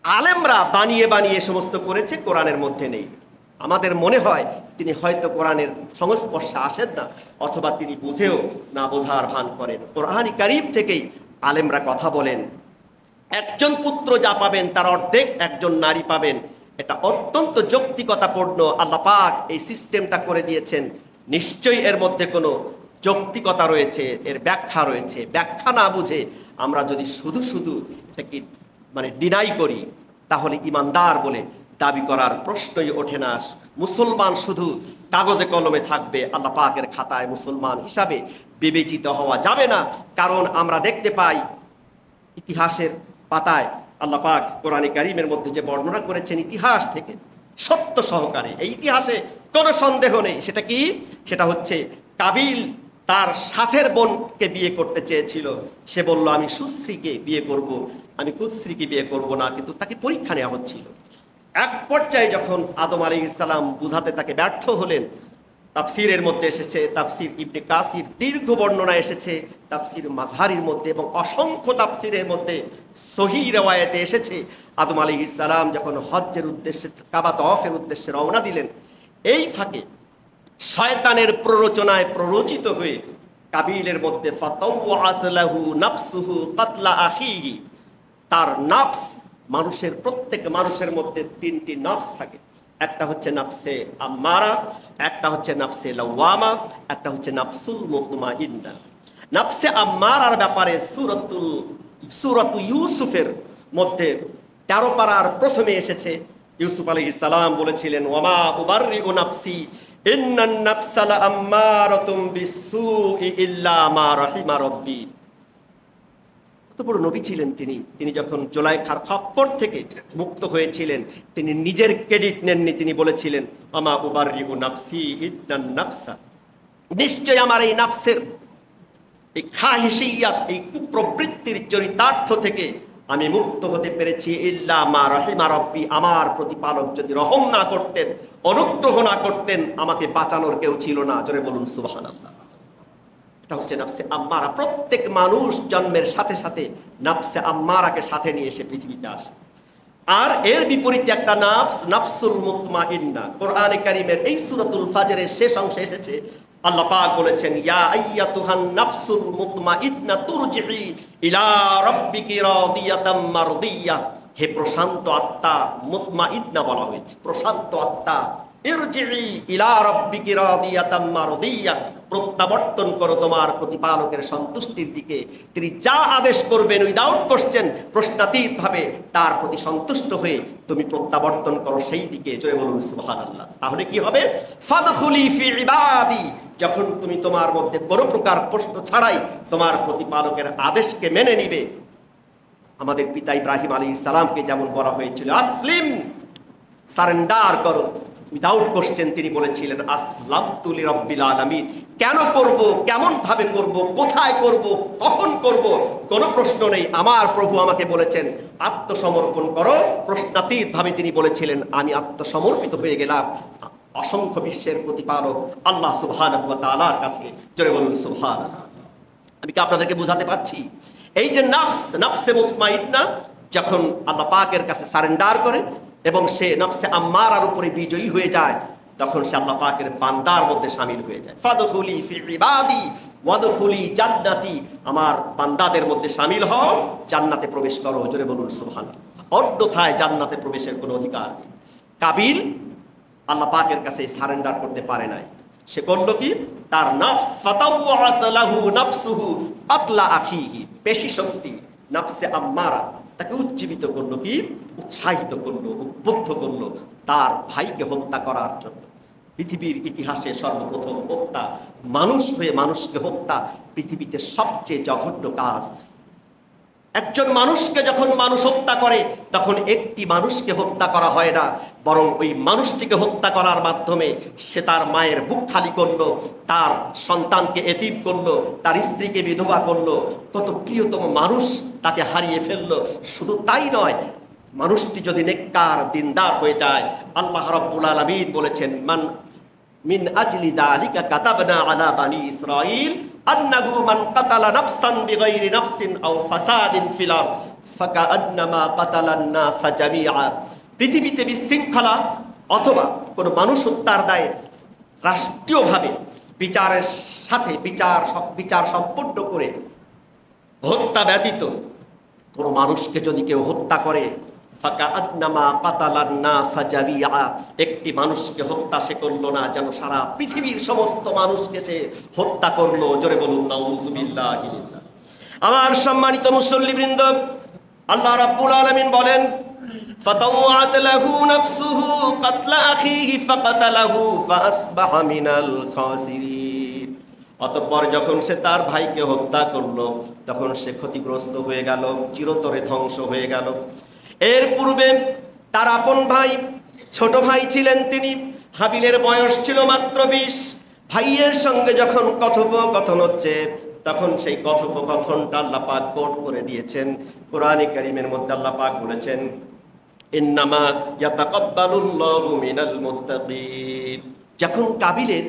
আলেমরা বানিয়ে বানিয়ে সমস্ত করেছে, কোরআনের মধ্যে নেই। আমাদের মনে হয় তিনি হয়তো কোরআনের সংস্পর্শে আসেন না, অথবা তিনি বুঝেও না বোঝার ভান করেন। কোরআন কারীম থেকেই আলেমরা কথা বলেন, একজন পুত্র যা পাবেন তার অর্ধেক একজন নারী পাবেন। এটা অত্যন্ত যৌক্তিকতাপূর্ণ। আল্লাহ পাক এই সিস্টেমটা করে দিয়েছেন, নিশ্চয়ই এর মধ্যে কোনো যৌক্তিকতা রয়েছে, এর ব্যাখ্যা রয়েছে। ব্যাখ্যা না বুঝে আমরা যদি শুধু শুধু এটাকে ডিনাই করি, তাহলে ইমানদার বলে দাবি করার প্রশ্নই ওঠে না। মুসলমান শুধু কাগজে কলমে থাকবে, আল্লাহ পাকের খাতায় মুসলমান হিসাবে বিবেচিত হওয়া যাবে না। কারণ আমরা দেখতে পাই ইতিহাসের পাতায় আল্লাহ পাক কোরআনে কারীমের মধ্যে যে বর্ণনা করেছেন ইতিহাস থেকে সত্য সহকারে, এই ইতিহাসে কোনো সন্দেহ নেই। সেটা কি? সেটা হচ্ছে কাবিল তার সাথের বোনকে বিয়ে করতে চেয়েছিল। সে বলল আমি সুশ্রীকে বিয়ে করব, আমি কুৎস্রীকে বিয়ে করব না, কিন্তু তাকে পরীক্ষা নেওয়া হচ্ছিল। এক পর্যায়ে যখন আদম আলাইহিস সালাম বুঝাতে তাকে ব্যর্থ হলেন, তাফসিরের মধ্যে এসেছে, তাফসির ইবনে কাসির দীর্ঘ বর্ণনা এসেছে, তাফসির মাযহারির মধ্যে এবং অসংখ্য তাফসিরের মধ্যে সহিহ riwayate এসেছে, আদম আলাইহিস সালাম যখন হজ্জের উদ্দেশ্যে কাবা তওয়াফের উদ্দেশ্যে রওনা দিলেন, এই ফাঁকে শয়তানের প্ররোচনায় প্ররোচিত হয়ে কাবিলের মধ্যে ফাতাওয়াত লাহু নাফসুহু কাতলা আখিহি, তার নাফস, মানুষের প্রত্যেক মানুষের মধ্যে তিনটি নাফস থাকে। একটা হচ্ছে নাফসে আম্মারা, একটা হচ্ছে নাফসে লাওয়ামা, একটা হচ্ছে নাফসুল মুতমাইন্না। নাফসে আম্মারার ব্যাপারে সূরাতু ইউসুফের মধ্যে 13 পারার প্রথমে এসেছে। ইউসুফ আলাইহিস সালাম বলেছিলেন, ওয়ামা উবাররিউ নাফসি ইন্নান নাফসা লাআম্মারাতুম বিসসুই ইল্লা মা রাহিমা রাব্বি। কত বড় নবী ছিলেন তিনি যখন জুলাইখার খপ্পর থেকে মুক্ত হয়েছিলেন, তিনি নিজের ক্রেডিট নেননি। তিনি বলেছিলেন, আমা উবাররিউ নাফসি ইন্নান নাফসা, নিশ্চয় আমার এই নাফসের এই খাহিশিয়াত, এই কুপ্রবৃত্তির চরিতার্থ থেকে আমি মুক্ত হতে পেরেছি ইল্লা মা রাহিমা রাব্বি, আমার প্রতিপালক যদি রহম না করতেন, অনুগ্রহ না করতেন, আমাকে বাঁচানোর কেউ ছিল না। জোরে বলুন সুবহানাল্লাহ। এটা হচ্ছে নাফসে আম্মারা। প্রত্যেক মানুষ জন্মের সাথে সাথে নাফসে আম্মারাকে সাথে নিয়ে এসে পৃথিবীতে আসে। আর এর বিপরীতে একটা নাফস, নাফসুল মুতমাইন্না। কোরআনে কারীমের এই সূরাতুল ফাজরের শেষ অংশে এসেছে, আল্লাহ পাক বলেছেন, ইয়া আইয়াতুহান নাফসুল মুতমাইন্না তুরজিই ইলা রাব্বিকি রাদিয়াতাম মারদিয়া। হে প্রশান্ত আত্মা, মুতমাইন্না বলা হয়েছে, প্রশান্ত আত্মা। ইরজিই ইলা রাব্বিকি রাদিয়াতাম মারদিয়া, প্রত্যাবর্তন করো তোমার প্রতিপালকের সন্তুষ্টির দিকে। তিনি যা আদেশ করবেন উইদাউট কোশ্চেন, প্রশ্নাতীত ভাবে তার প্রতি সন্তুষ্ট হয়ে তুমি প্রত্যাবর্তন করো সেই দিকে। জয় বলুন সুবহানাল্লাহ। তাহলে কি হবে? ফাদখুলি ফি ইবাদি, যখন তুমি তোমার মধ্যে কোনো প্রকার প্রশ্ন ছাড়াই তোমার প্রতিপালকের আদেশকে মেনে নিবে। আমাদের পিতা ইব্রাহিম আলাইহিস সালামকে যেমন বলা হয়েছিল, আসলিম, সারেন্ডার করো, উইদাউট কোশ্চেন তিনি বলেছিলেন আসলামতু লিরাব্বিল আলামিন। কেন করব, কেমন ভাবে করব, কোথায় করব, কখন করব, কোনো প্রশ্ন নেই। আমার প্রভু আমাকে বলেছেন আত্মসমর্পণ করো। প্রশ্নাতীত ভাবে তিনি বলেছিলেন আমি আত্মসমর্পিত হয়ে গেলাম অসংখ্য বিশ্বের প্রতিপালক আল্লাহ সুবহানাহু ওয়া তাআলার কাছে। জোরে বলুন সুবহানাল্লাহ। আমি কি আপনাদেরকে বোঝাতে পারছি? এই যে নাফস, নাফসে মুতমাইন্না যখন আল্লাহ পাকের কাছে সারেন্ডার করে এবং সে নফসে আম্মারার উপরে বিজয়ী হয়ে যায়, তখন সে আল্লাহ পাকের বান্দার মধ্যে শামিল হয়ে যায়। ফাদখুলি ফি ইবাদি ওয়াদখুলি জান্নাতি, আমার বান্দাদের মধ্যে শামিল হও, জান্নাতে প্রবেশ করো। জোরে বলুন সুবহানাল্লাহ। অন্যথায় জান্নাতে প্রবেশের কোনো অধিকার নেই। কাবিল আল্লাহ পাকের কাছে সারেন্ডার করতে পারে নাই। সে করল কি? তার নফস, ফাতাওয়াত লাহু নাফসুহু কাতলা আখিহি, পেশি শক্তি, নফসে আম্মারা তাকে উজ্জীবিত করলো, কি উৎসাহিত করলো, উদ্বুদ্ধ করলো তার ভাইকে হত্যা করার জন্য। পৃথিবীর ইতিহাসে সর্বপ্রথম হত্যা, মানুষ হয়ে মানুষকে হত্যা পৃথিবীতে সবচেয়ে জঘন্য কাজ। একজন মানুষকে যখন মানুষ হত্যা করে, তখন একটি মানুষকে হত্যা করা হয় না, বরং ওই মানুষটিকে হত্যা করার মাধ্যমে সে তার মায়ের বুক খালি করলো, তার সন্তানকে এতিম করলো, তার স্ত্রীকে বিধবা করলো, কত প্রিয়তম মানুষ তাকে হারিয়ে ফেললো। শুধু তাই নয়, মানুষটি যদি নেককার দিনদার হয়ে যায়, আল্লাহ রাব্বুল আলামিন বলেছেন, মিন আজলি যালিকা কাতাবনা আলা বানি ইসরাঈল আন্নাহু মান কাতালা নাফসান বিগাইরি নাফসিন আও ফাসাদিন ফিল আরদ ফাকাআন্নামা কাতালান নাসা জামিআ। পৃথিবীতে বিশৃঙ্খলা অথবা কোনো মানুষ হত্যার দায়ে রাষ্ট্রীয়ভাবে বিচারের সাথে বিচার সম্পন্ন করে হত্যা ব্যতীত কোনো মানুষকে যদি কেউ হত্যা করে, ফাকাআন্নামা কাতালান নাসা জামিআ, একটি মানুষকে হত্যা সে করলো না, যেন সারা পৃথিবীর সমস্ত মানুষকে সে হত্যা করলো। জোরে বলুন নাউযুবিল্লাহি। আমার সম্মানিত মুসল্লিবৃন্দ, আল্লাহ রাব্বুল আলামিন বলেন, ফাতাওয়াত লাহু নাফসুহু কাতলা আখিহি ফাকাতালাহু ফাআসবাহা মিনাল খাসিরিন। অতঃপর যখন সে তার ভাইকে হত্যা করলো, তখন সে ক্ষতিগ্রস্ত হয়ে গেল, চিরতরে ধ্বংস হয়ে গেল। এর পূর্বে তার আপন ভাই, ছোট ভাই ছিলেন তিনি, হাবিলের বয়স ছিল মাত্র 20। ভাইয়ের সঙ্গে যখন কথোপকথন হচ্ছে, তখন সেই কথোপকথনটা আল্লাহ পাক কোট করে দিয়েছেন। কোরআনে কারীমের মধ্যে আল্লাহ পাক বলেছেন, ইন্নামা ইয়াতাকাব্বালুল্লাহু মিনাল মুত্তাকিন। যখন কাবিলের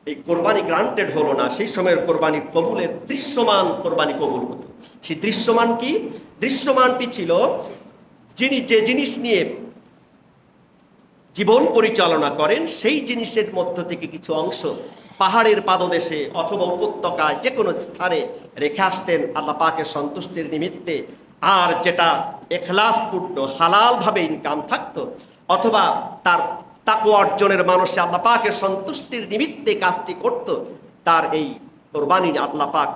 এই কোরবানি গ্রান্টেড হলো না, সেই সময়ের কোরবানি কবুলের দৃশ্যমান কোরবানি কবুল হতো। সেই দৃশ্যমান কি? দৃশ্যমানটি ছিল, যিনি যে জিনিস নিয়ে জীবন পরিচালনা করেন, সেই জিনিসের মধ্য থেকে কিছু অংশ পাহাড়ের পাদদেশে অথবা উপত্যকায় যে কোনো স্থানে রেখে আসতেন আল্লাহ পাকের সন্তুষ্টির নিমিত্তে। আর যেটা এখলাসপূর্ণ হালালভাবে ইনকাম থাকতো, অথবা তার তাকওয়া অর্জনের মানুষে আল্লাহ পাকের সন্তুষ্টির নিমিত্তে কাজটি করত, তার এই কোরবানি আল্লাহ পাক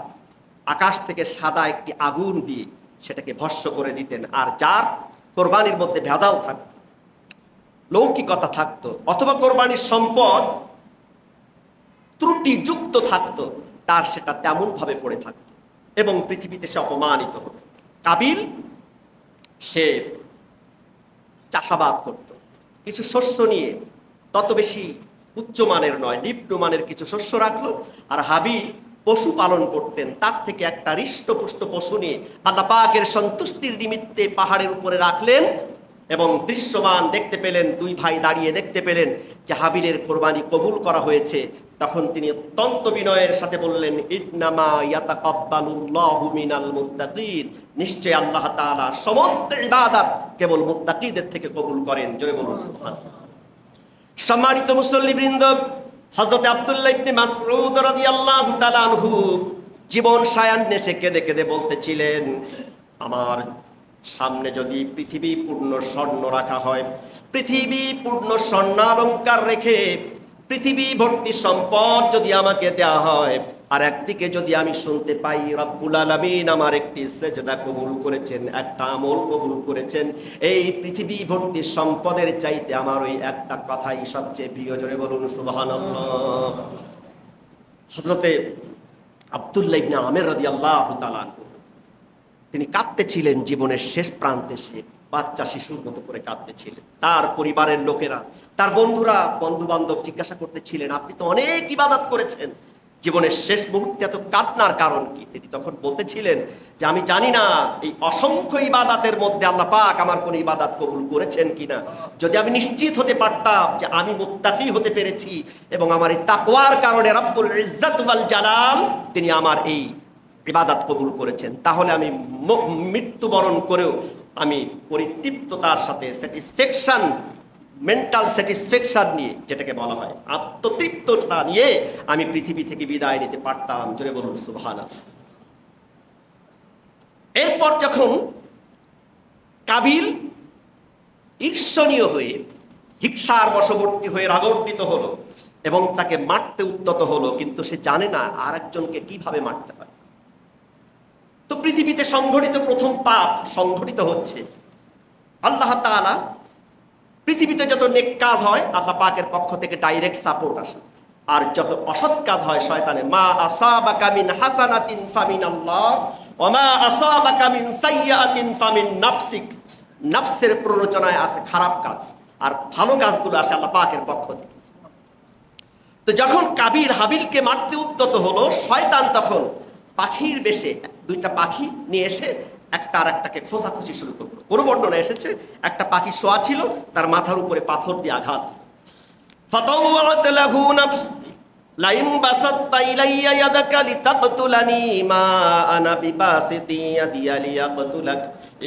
আকাশ থেকে সাদা একটি আগুন দিয়ে সেটাকে ভস্ম করে দিতেন। আর যার কোরবানির মধ্যে ভেজাল থাকতো, লৌকিকতা থাকতো, অথবা কোরবানির সম্পদ ত্রুটিযুক্ত থাকতো, তার সেটা তেমনভাবে পড়ে থাকতো এবং পৃথিবীতে সে অপমানিত হতো। কাবিল সে চাষাবাদ করত, কিছু শস্য নিয়ে, তত বেশি উচ্চমানের নয়, নিম্নমানের কিছু শস্য রাখলো। আর হাবিল পশুপালন করতেন, তার থেকে একটা হৃষ্টপুষ্ট পশু নিয়ে আল্লাহ পাকের সন্তুষ্টির নিমিত্তে পাহাড়ের উপরে রাখলেন এবং দৃশ্যমান দেখতে পেলেন, দুই ভাই দাঁড়িয়ে দেখতে পেলেন যে হাবিলের কোরবানি কবুল করা হয়েছে। তখন তিনি অত্যন্ত বিনয়ের সাথে বললেন, ইন্নামা ইয়াতাকাব্বালুল্লাহু মিনাল মুত্তাকিন, নিশ্চয় আল্লাহ তাআলা সমস্ত ইবাদত কেবল মুত্তাকিদের থেকে কবুল করেন। জোরে বলুন সুবহানাল্লাহ। সম্মানিত মুসল্লিবৃন্দ, হযরত আব্দুল্লাহ ইবনে মাসউদ রাদিয়াল্লাহু তাআলা আনহু জীবন সায়ান্নে সে কেঁদে কেঁদে বলতেছিলেন, আমার সামনে যদি পৃথিবী পূর্ণ স্বর্ণ রাখা হয়, পৃথিবী পূর্ণ স্বর্ণালঙ্কার রেখে পৃথিবী ভর্তি সম্পদ যদি আমাকে দেয়া হয়, আর একদিকে যদি আমি শুনতে পাই রব্বুল আলামিন আমার একটি সেজদা কবুল করেছেন, একটা আমল কবুল করেছেন, এই পৃথিবী ভর্তি সম্পদের চাইতে আমার ওই একটা কথাই সবচেয়ে প্রিয়। জোরে বলুন সুবহানাল্লাহ। হযরতে আব্দুল্লাহ ইবনে আমের রাদিয়াল্লাহু তাআলা তিনি কাঁদতেছিলেন, জীবনের শেষ প্রান্তে সে বাচ্চা শিশুর মতো করে কাঁদতেছিলেন। তার পরিবারের লোকেরা, তার বন্ধুরা, বন্ধু বান্ধব জিজ্ঞাসা করতেছিলেন, আপনি তো অনেক ইবাদত করেছেন, জীবনের শেষ মুহূর্তে এত কান্নার কারণ কি? তিনি তখন বলতেছিলেন যে আমি জানি না এই অসংখ্য ইবাদতের মধ্যে আল্লাহ পাক আমার কোন ইবাদত কবুল করেছেন কিনা। যদি আমি নিশ্চিত হতে পারতাম যে আমি মুত্তাকি হতে পেরেছি এবং আমার এই তাকওয়ার কারণে রব্বুল ইজ্জত ওয়াল জালাল তিনি আমার এই ইবাদত কবুল করেছেন, তাহলে আমি মৃত্যুবরণ করেও আমি পরিতৃপ্ততার সাথে স্যাটিসফ্যাকশন, মেন্টাল স্যাটিসফ্যাকশন নিয়ে, যেটাকে বলা হয় আত্মতৃপ্ততা নিয়ে, আমি পৃথিবী থেকে বিদায় নিতে পারতাম। জোরে বলুন সুবহানাল্লাহ। এরপর যখন কাবিল ঈর্ষণীয় হয়ে হিংসার বশবর্তী হয়ে রাগান্বিত হলো এবং তাকে মারতে উদ্যত হলো, কিন্তু সে জানে না আর একজনকে কিভাবে মারতে হয়। তো পৃথিবীতে সংঘটিত প্রথম পাপ সংঘটিত হচ্ছে, আল্লাহ তাআলা পৃথিবীতে যত নেক কাজ হয় আল্লাহ পাকের পক্ষ থেকে ডাইরেক্ট সাপোর্ট আসে, আর যত অসৎ কাজ হয় শয়তানের। মা আসাবাকা মিন হাসানাতিন ফামিনাল্লাহ ওয়া মা আসাবাকা মিন সাইয়্যাতিন ফামিন নাফসিক। নফসের প্ররোচনায় আছে খারাপ কাজ, আর ভালো কাজগুলো আসে আল্লাহ পাকের পক্ষ থেকে। তো যখন কাবিল হাবিলকে মারতে উদ্যত হলো, শয়তান তখন পাখির বেশে দুইটা পাখি নিয়ে এসে একটা আর একটাকে খোঁচাখুচি শুরু করলো। কোনো বর্ণনা এসেছে একটা পাখি শোয়া ছিল, তার মাথার উপরে পাথর দিয়ে আঘাত। লাইম বাসাত্তা ইলাইয়া ইয়াদাকা লিতাকতুলানি মা আনা বিবাসিতি ইয়াদিয়া লিয়াকতুলাক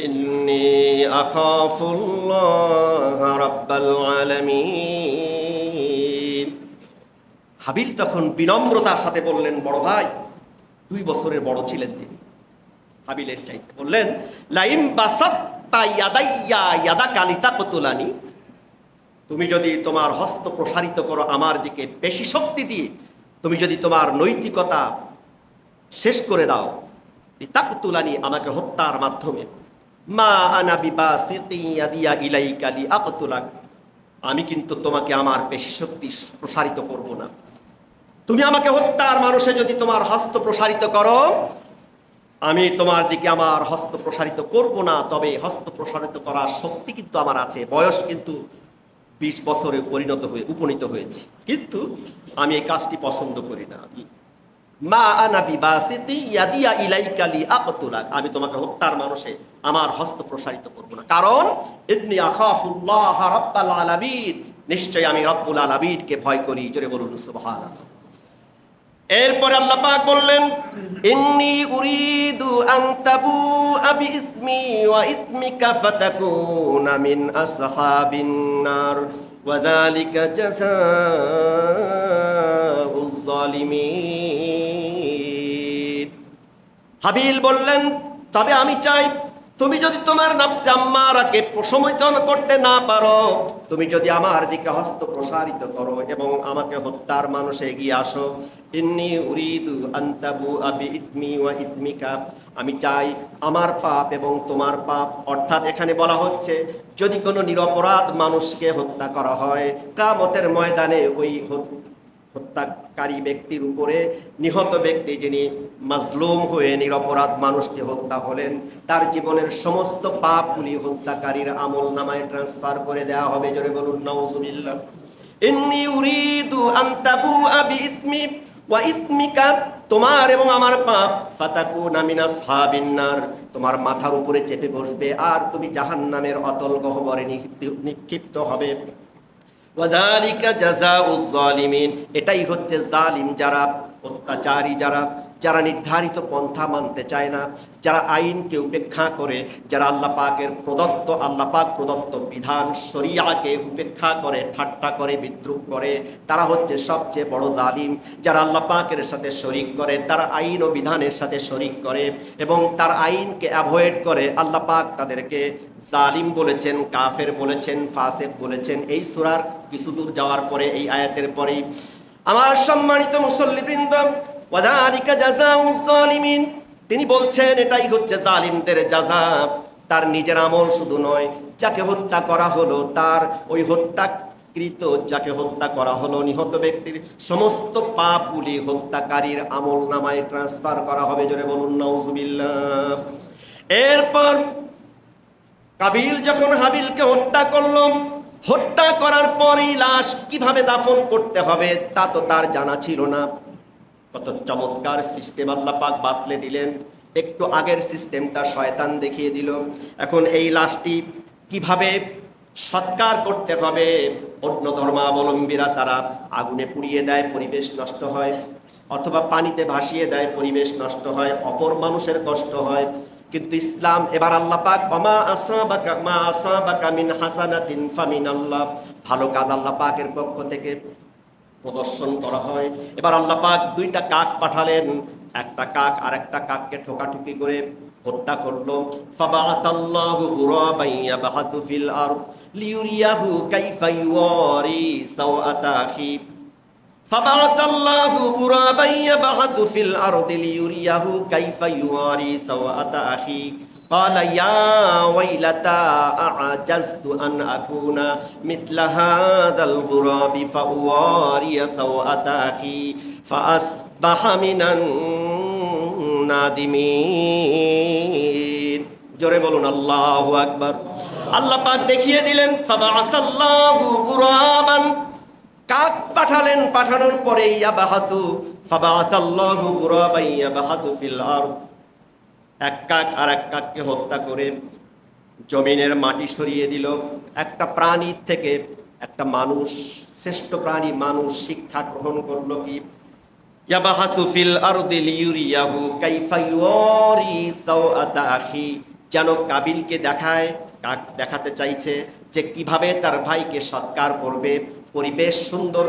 ইন্নী আখাফুল্লাহ রাব্বাল আলামিন। হাবিল তখন বিনম্রতার সাথে বললেন, বড় ভাই, 2 বছরের বড় ছিলেন তিনি হাবিলের চাইতে। বললেন, লাইম বাসাত্তা ইয়াদাইয়া ইয়াদাকা লিতাকতুলানি, তুমি যদি তোমার হস্ত প্রসারিত করো আমার দিকে বেশি শক্তি দিয়ে, তুমি যদি তোমার নৈতিকতা শেষ করে দাও, তাকতুলানি, আমাকে হত্যার মাধ্যমে, মা আনা বিবাসিতি ইয়াদিয়া ইলাইকা লিআকতুলাক, আমি কিন্তু তোমাকে আমার পেশি শক্তি প্রসারিত করব না। তুমি আমাকে হত্যার মানুষে যদি তোমার হস্ত প্রসারিত করো, আমি তোমার দিকে আমার হস্ত প্রসারিত করব না। তবে হস্ত প্রসারিত করার শক্তি কিন্তু আমার আছে, বয়স কিন্তু 20 বছরে উপনীত হয়েছি, কিন্তু আমি এই কাজটি পছন্দ করি না। মা আনা বিবাসিতি ইয়াদিয়া ইলাইকা লিআকতুলাক, আমি তোমাকে হত্যার মানুষে আমার হস্ত প্রসারিত করব না, কারণ ইন্নী আখাফুল্লাহ রাব্বাল আলামিন, নিশ্চয় আমি রব্বুল আলামিনকে ভয় করি। জোরে বলুন সুবহানাল্লাহ। এরপরে আল্লাহ পাক বললেন, ইন্নী উরিদু আন তাবুআ বিইসমি ওয়া ইসমিকা ফাতাকুনা মিন আসহাবিন নার ওয়া যালিকা জাযাউয যালিমিন। হাবিল বললেন, তবে আমি চাই তুমি যদি তোমার নফসে আম্মারাকে প্রশমিত করতে না পারো, তুমি যদি আমার দিকে হস্ত প্রসারিত করো এবং আমাকে হত্যার মানুষে এগিয়ে আসো, ইন্নী উরিদু আন তাবুআ বিইসমি ওয়া ইসমিকা, আমি চাই আমার পাপ এবং তোমার পাপ, অর্থাৎ এখানে বলা হচ্ছে যদি কোনো নিরপরাধ মানুষকে হত্যা করা হয়, কিয়ামতের ময়দানে ওই হত্যাকারী ব্যক্তির উপরে নিহত ব্যক্তি যিনি মাজলুম হয়ে নিরপরাধ মানুষটি হত্যা হলেন, তার জীবনের সমস্ত পাপগুলি হত্যাকারীর আমলনামায় ট্রান্সফার করে দেওয়া হবে। জোরে বলুন নাউজুবিল্লাহ। ইন্নী উরিদু আন তাবুআ বিইসমি ওয়া ইসমিকা, তোমার এবং আমার পাপ, ফাতাকুনা মিন আসহাবিন নার, তোমার মাথার উপরে চেপে বসবে আর তুমি জাহান্নামের অতল গহ্বরে নিক্ষিপ্ত হবে। ওয়াযালিকা জাযাউয যালিমিন, এটাই হচ্ছে জালিম যারা, অত্যাচারী যারা, যারা নির্ধারিত পন্থা মানতে চায় না, যারা আইনকে উপেক্ষা করে, যারা আল্লাহ পাক প্রদত্ত বিধান শরিয়াকে উপেক্ষা করে, ঠাট্টা করে, বিদ্রুপ করে, তারা হচ্ছে সবচেয়ে বড় জালিম। যারা আল্লাহ পাকের সাথে শরিক করে, তারা আইন ও বিধানের সাথে শরিক করে এবং তার আইনকে অ্যাভয়েড করে, আল্লাহ পাক তাদেরকে জালিম বলেছেন, কাফের বলেছেন, ফাসিক বলেছেন। এই সূরার কিছু দূর যাওয়ার পরে, এই আয়াতের পরেই আমার সম্মানিত মুসল্লিবৃন্দ, ওয়াযালিকা জাযাউয যালিমিন, তিনি বলছেন এটাই হচ্ছে জালিমদের জাযা। তার নিজের আমল শুধু নয়, যাকে হত্যা করা হলো তার ওই হত্যাকৃত, যাকে হত্যা করা হলো নিহত ব্যক্তির সমস্ত পাপগুলি হত্যাকারীর আমলনামায় ট্রান্সফার করা হবে। জোরে বলুন নাউজুবিল্লাহ। এরপর কাবিল যখন হাবিলকে হত্যা করলো, হত্যা করার পরেই লাশ কিভাবে দাফন করতে হবে তা তো তার জানা ছিল না। কত চমৎকার সিস্টেম আল্লাহ পাক বাতলে দিলেন। একটু আগের সিস্টেমটা শয়তান দেখিয়ে দিল। এখন এই লাশটি কিভাবে সৎকার করতে হবে, অন্য ধর্মাবলম্বীরা তারা আগুনে পুড়িয়ে দেয়, পরিবেশ নষ্ট হয়, অথবা পানিতে ভাসিয়ে দেয়, পরিবেশ নষ্ট হয়, অপর মানুষের কষ্ট হয়। কিন্তু ইসলাম, এবার আল্লাহ পাক মা আসাবাকা মিন হাসানাতিন ফামিনাল্লাহ, ভালো কাজ আল্লাহ পাকের পক্ষ থেকে প্রদর্শন করা হয়। এবার আল্লাহ পাক 2টা কাক পাঠালেন, একটা কাক আর একটা কাককে ঠোকাঠুকি করে হত্যা করলো। ফাবাআসাল্লাহু গুরাবান ইয়াবহাতু ফিল আরদ লিউরিয়াহু কাইফা ইউরি সাওআতা আখি, ফাবাআসাল্লাহু গুরাবান ইয়াবহাতু ফিল আরদ লিউরিয়াহু কাইফা ইউরি সাওআতা আখি, قال يا ويلتى أعجزت أن أكون مثل هذا الغراب فأواري سوءة أخي فأصبح من النادمين। জোরে বলুন আল্লাহু আকবার। আল্লাহ পাক দেখিয়ে দিলেন, ফাবাআসাল্লাহু গুরাবান, কাক পাঠালেন, পাঠানোর পরে ইয়াবহাতু, ফাবাআসাল্লাহু গুরাবান ইয়াবহাতু ফিল আরদ, এক কাক আর এক কাককে হত্যা করে জমিনের মাটি সরিয়ে দিল। একটা প্রাণীর থেকে একটা মানুষ শ্রেষ্ঠ প্রাণী মানুষ শিক্ষা গ্রহণ করলো কি? ইয়াবাহাতু ফিল আরদি লিউরিয়াহু কাইফা ইউরি সাওআতা আখি, যেন কাবিলকে দেখাতে চাইছে যে কিভাবে তার ভাইকে সৎকার করবে। পরিবেশ সুন্দর,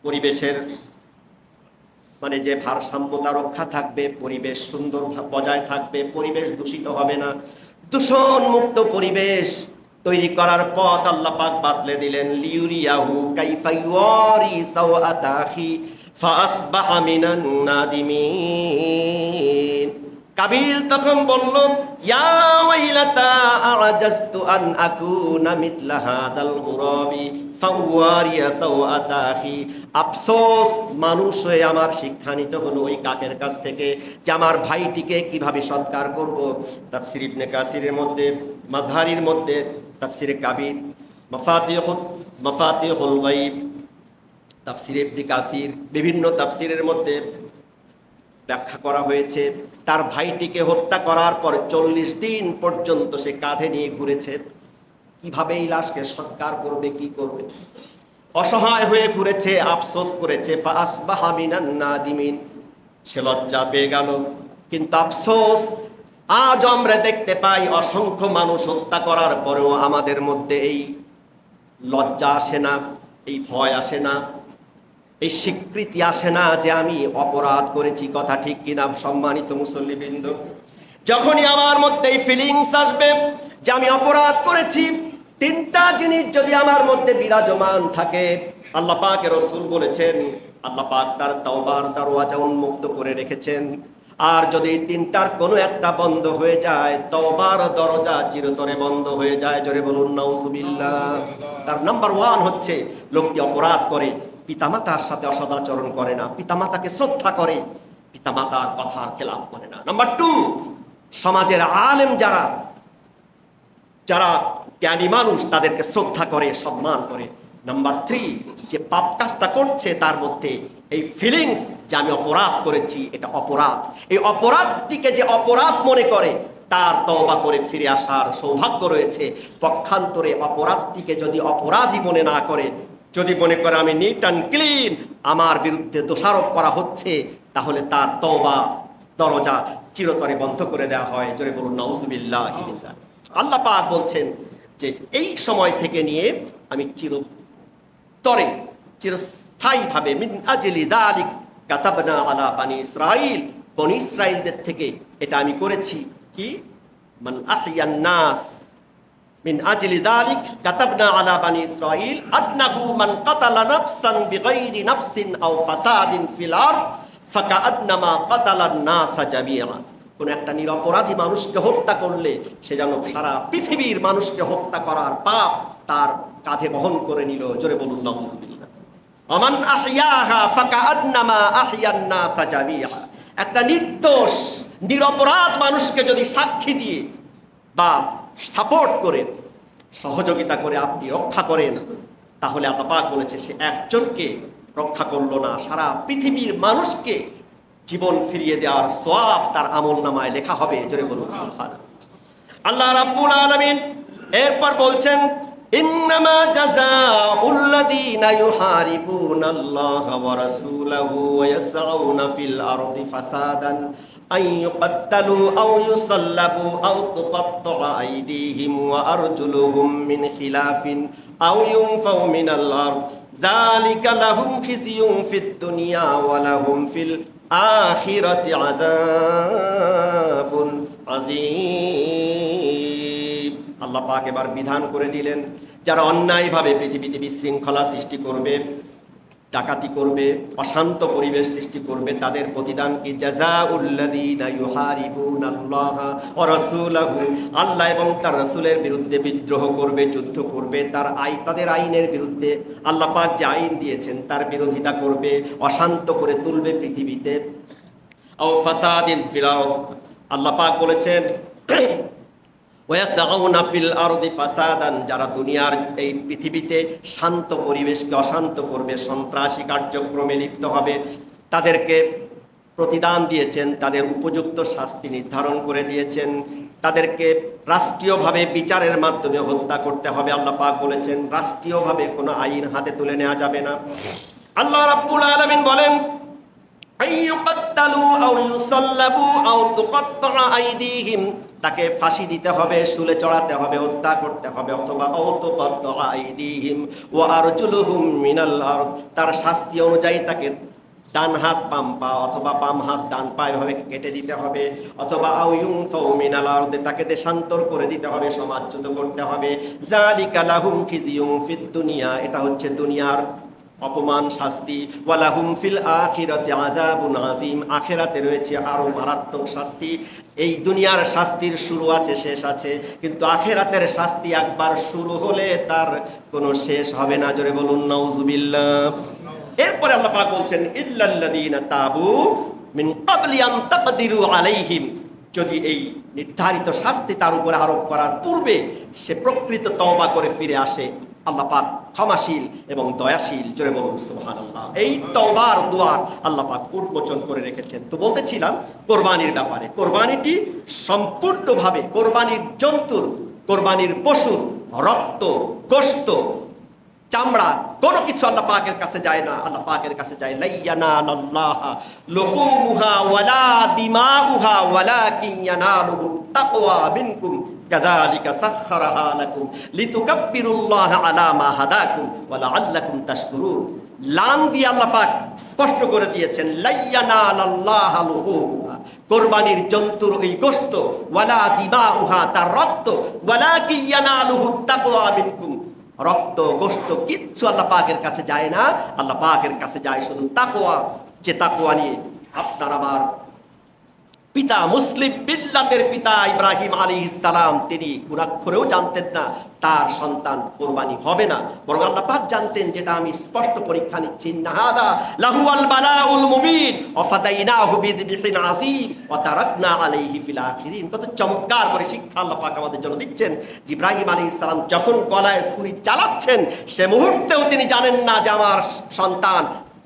পরিবেশের মানে যে ভারসাম্যতা রক্ষা থাকবে, পরিবেশ সুন্দর বজায় থাকবে, পরিবেশ দূষিত হবে না। দূষণ মুক্ত পরিবেশ তৈরি করার পথ আল্লাহ পাক বাতলে দিলেন। লিউরিয়াহু কাইফা ইউরি সাওআতা আখি ফাসবাহা মিনান নাদিমিন। কাবিল তখন বলল, ইয়া ওয়াইলাতা আ'জাজতু আন আকুনা মিথলা হাদাল গুরাবি ফাওয়ারিয়া সাওআতা আখি। আফসোস, মানুষ হয়ে আমার শিক্ষা নিতে হলো ওই কাকের কাছ থেকে যে আমার ভাইটিকে কিভাবে সৎকার করব। তাফসীর ইবনে কাসিরের মধ্যে, মাজহারির মধ্যে, তাফসীরে কাবির, মাফাতিহুল গায়ব, তাফসীরে ইবনে কাসির, বিভিন্ন তাফসীরের মধ্যে ব্যাখ্যা করা হয়েছে তার ভাইটিকে হত্যা করার পর 40 দিন পর্যন্ত সে কাঁধে নিয়ে ঘুরেছে। কিভাবে এই লাশকে সৎকার করবে, কি করবে, অসহায় হয়ে ঘুরেছে, আফসোস করেছে। ফাসবাহা মিনান নাদিমিন, সে লজ্জা পেয়ে গেল। কিন্তু আফসোস, আজ আমরা দেখতে পাই অসংখ্য মানুষ হত্যা করার পরেও আমাদের মধ্যে এই লজ্জা আসে না, এই ভয় আসে না, এই স্বীকৃতি আসে না যে আমি অপরাধ করেছি। কথা ঠিক কিনা সম্মানিত মুসল্লিবৃন্দ? যখনই আমার মধ্যে এই ফিলিংস আসবে যে আমি অপরাধ করেছি, তিনটা জিনিস যদি আমার মধ্যে বিরাজমান থাকে, আল্লাহ পাকের রাসূল বলেছেন, আল্লাহ পাক তার তওবার দরওয়াজা উন্মুক্ত করে রেখেছেন। আর যদি তিনটার কোনো একটা বন্ধ হয়ে যায়, তওবার দরজা চিরতরে বন্ধ হয়ে যায়। জোরে বলুন নাউজুবিল্লাহ। তার নাম্বার 1 হচ্ছে লোকটি অপরাধ করে, পিতামাতার সাথে অসদাচরণ করে না, পিতামাতাকে শ্রদ্ধা করে, পিতামাতার কথার খেলাপ করে না। নাম্বার 2, সমাজের আলেম যারা জ্ঞানী মানুষ তাদেরকে শ্রদ্ধা করে, সম্মান করে। নাম্বার 3, যে পাপ কাজটা করছে তার মধ্যে এই ফিলিংস যে আমি অপরাধ করেছি, এটা অপরাধ। এই অপরাধটিকে যে অপরাধ মনে করে তার তওবা করে ফিরে আসার সৌভাগ্য রয়েছে। পক্ষান্তরে অপরাধটিকে যদি অপরাধী মনে না করে, যদি মনে করে আমি নিট অ্যান্ড ক্লিন, আমার বিরুদ্ধে দোষারোপ করা হচ্ছে, তাহলে তার তওবা দরজা চিরতরে বন্ধ করে দেওয়া হয়। জোরে বলুন নাউজুবিল্লাহ। আল্লাহ পাক বলছেন যে এই সময় থেকে নিয়ে আমি চিরস্থায়ীভাবে মিন আজলি যালিক কাতাবনা আলা বানি ইসরাইল, বনি ইসরাইলদের থেকে এটা আমি করেছি কি, মান আহইয়ান নাস, মিন আজলি যালিক কাতাবনা আলা বানি ইসরাইল আন্নাহু মান কাতালা নাফসান বিগাইরি নাফসিন আও ফাসাদিন ফিল আরদ ফাকাআন্নামা কাতালান নাসা জামিআ। কোন একটা নিরপরাধী মানুষকে হত্যা করলে সে যেন সারা পৃথিবীর মানুষকে হত্যা করার পাপ তার কাঁধে বহন করে নিল। জোরে বলুন নাউজুবিল্লাহ। আমান আহইয়াহা ফাকাআন্নামা আহইয়ান নাসা জামিআ। একটা নির্দোষ নিরপরাধ মানুষকে যদি সাক্ষী দিয়ে বা সাপোর্ট করে, সহযোগিতা করে আপনি রক্ষা করেন, তাহলে আল্লাহ পাক বলেছে সে একজনকে রক্ষা করলো না, সারা পৃথিবীর মানুষকে জীবন ফিরিয়ে দেওয়ার সওয়াব তার আমলনামায় লেখা হবে। জোরে বলুন সুবহানাল্লাহ। আল্লাহ রাব্বুল আলামিন এরপর বলছেন, ইন্নামা জাযাউল লাযীনা ইউহারিবুনাল্লাহা ওয়া রাসূলাহু ওয়া ইয়াসআউনা ফিল আরদি ফাসাদান আন ইউকাত্তালু আও ইউসাল্লাবু আও তুকাত্তাআ আইদিহিম ওয়া আরজুলুহুম মিন খিলাফিন আও ইউনফাউ মিনাল আরদ যালিকা লাহুম খিজিয়ুন ফিদ দুনিয়া ওয়া লাহুম ফিল আখিরাতি আযাবুন আযীম। আল্লাহ পাক এবার বিধান করে দিলেন, যারা অন্যায়ভাবে পৃথিবীতে বিশৃঙ্খলা সৃষ্টি করবে, ডাকাতি করবে, অশান্ত পরিবেশ সৃষ্টি করবে, তাদের প্রতিদান কি? জাযাউল লাযীনা ইউহারিবুনাল্লাহা ওয়া রাসূলাহু, আল্লাহ এবং তার রাসূলের বিরুদ্ধে বিদ্রোহ করবে, যুদ্ধ করবে, তাদের আইনের বিরুদ্ধে, আল্লাহ পাক যে আইন দিয়েছেন তার বিরোধিতা করবে, অশান্ত করে তুলবে পৃথিবীতে। আও ফাসাদিন ফিল আরদ, আল্লাহ পাক বলেছেন ওয়াসাউনা ফিল আরদি ফাসাদান, যারা দুনিয়ার এই পৃথিবীতে শান্ত পরিবেশকে অশান্ত করবে, সন্ত্রাসী কার্যক্রমে লিপ্ত হবে, তাদেরকে প্রতিদান দিয়েছেন, তাদের উপযুক্ত শাস্তি নির্ধারণ করে দিয়েছেন। তাদেরকে রাষ্ট্রীয়ভাবে বিচারের মাধ্যমে হত্যা করতে হবে। আল্লাহ পাক বলেছেন রাষ্ট্রীয়ভাবে কোনো আইন হাতে তুলে নেওয়া যাবে না। আল্লাহ রাব্বুল আলামিন বলেন আইয়ুকাত্তালু আও ইউসাল্লাবু আও তুকাত্তা আইদিহিম, তাকে ফাঁসি দিতে হবে, শুলে চড়াতে হবে, হত্যা করতে হবে, অথবা আও তুকাত্তা আইদিহিম ওয়া আরজুলুহুম মিনাল আরদ, তার শাস্তি অনুযায়ী তাকে ডান হাত বাম পা অথবা বাম হাত ডান পা এভাবে কেটে দিতে হবে, অথবা আও ইউনফাউ মিনাল আরদ, তাকে দেশান্তর করে দিতে হবে, সমাজচ্যুত করতে হবে। যালিকা লাহুম খিজিয়ুম ফিদ দুনিয়া, এটা হচ্ছে দুনিয়ার অপমান শাস্তি, ওয়ালাহুম ফিল আখিরাতি আযাবুন আযীম, আখিরাতে রয়েছে আরো মারাত্মক শাস্তি। এই দুনিয়ার শাস্তির শুরু আছে, শেষ আছে, কিন্তু আখিরাতের শাস্তি একবার শুরু হলে তার কোনো শেষ হবে না। জোরে বলুন নাউযুবিল্লাহ। এরপরে আল্লাহ পাক বলছেন ইল্লাল্লাযীনা তাবু মিন ক্বাবলি আন তাকদিরু আলাইহিম, যদি এই নির্ধারিত শাস্তি তার উপরে আরোপ করার পূর্বে সে প্রকৃত তওবা করে ফিরে আসে, আল্লাহ পাক ক্ষমাশীল এবং দয়াশীল। জোরে বলুন সুবহানাল্লাহ। এই তওবার দুয়ার আল্লাহ পাক উন্মোচন করে রেখেছেন। তো বলতেছিলাম কোরবানির ব্যাপারে, কোরবানিটি সম্পূর্ণভাবে কোরবানির জন্তুর, কোরবানির পশুর রক্ত, গোশত, চামড়া কোনো কিছু আল্লাহ পাকের কাছে যায় না। আল্লাহ পাকের কাছে যায় লাইয়ানালাল্লাহা লুহুমুহা ওয়ালা দিমাউহা ওয়ালাকিন ইয়ানালুহু তাকওয়া মিনকুম কাযালিকা সাখখারাহা লাকুম লিতুকাব্বিরুল্লাহা আলা মা হাদাকুম ওয়া লাআল্লাকুম তাশকুরুন। লান দিয়ে আল্লাহ পাক স্পষ্ট করে দিয়েছেন লাইয়ানালাল্লাহা লুহুমুহা, কোরবানির জন্তুর এই গোশত, ওয়ালা দিমাউহা, তার রক্ত, ওয়ালাকিন ইয়ানালুহু তাকওয়া মিনকুম, রক্ত গোশত কিচ্ছু আল্লাহ পাকের কাছে যায় না। আল্লাহ পাকের কাছে যায় শুধু তাকওয়া। যে তাকওয়া নিয়ে আপনার আমার পিতা, মুসলিম মিল্লাতের পিতা ইব্রাহিম আলাইহিস সালাম, তিনি গুণাক্ষরেও জানতেন না তার সন্তান কোরবানি হবে না, বরং আল্লাহ পাক জানতেন যেটা আমি স্পষ্ট পরীক্ষা নিচ্ছি। নাহাদা লাহুয়াল বালাউল মুবিন ওয়া ফাদাইনাহু বিযিবহিন আযীম ওয়া তারাকনা আলাইহি ফিল আখিরিন। কত চমৎকার করে শিক্ষা আল্লাহ পাক আমাদের জন্য দিচ্ছেন। ইব্রাহিম আলাইহিস সালাম যখন গলায় ছুরি চালাচ্ছেন, সে মুহূর্তেও তিনি জানেন না যে আমার সন্তান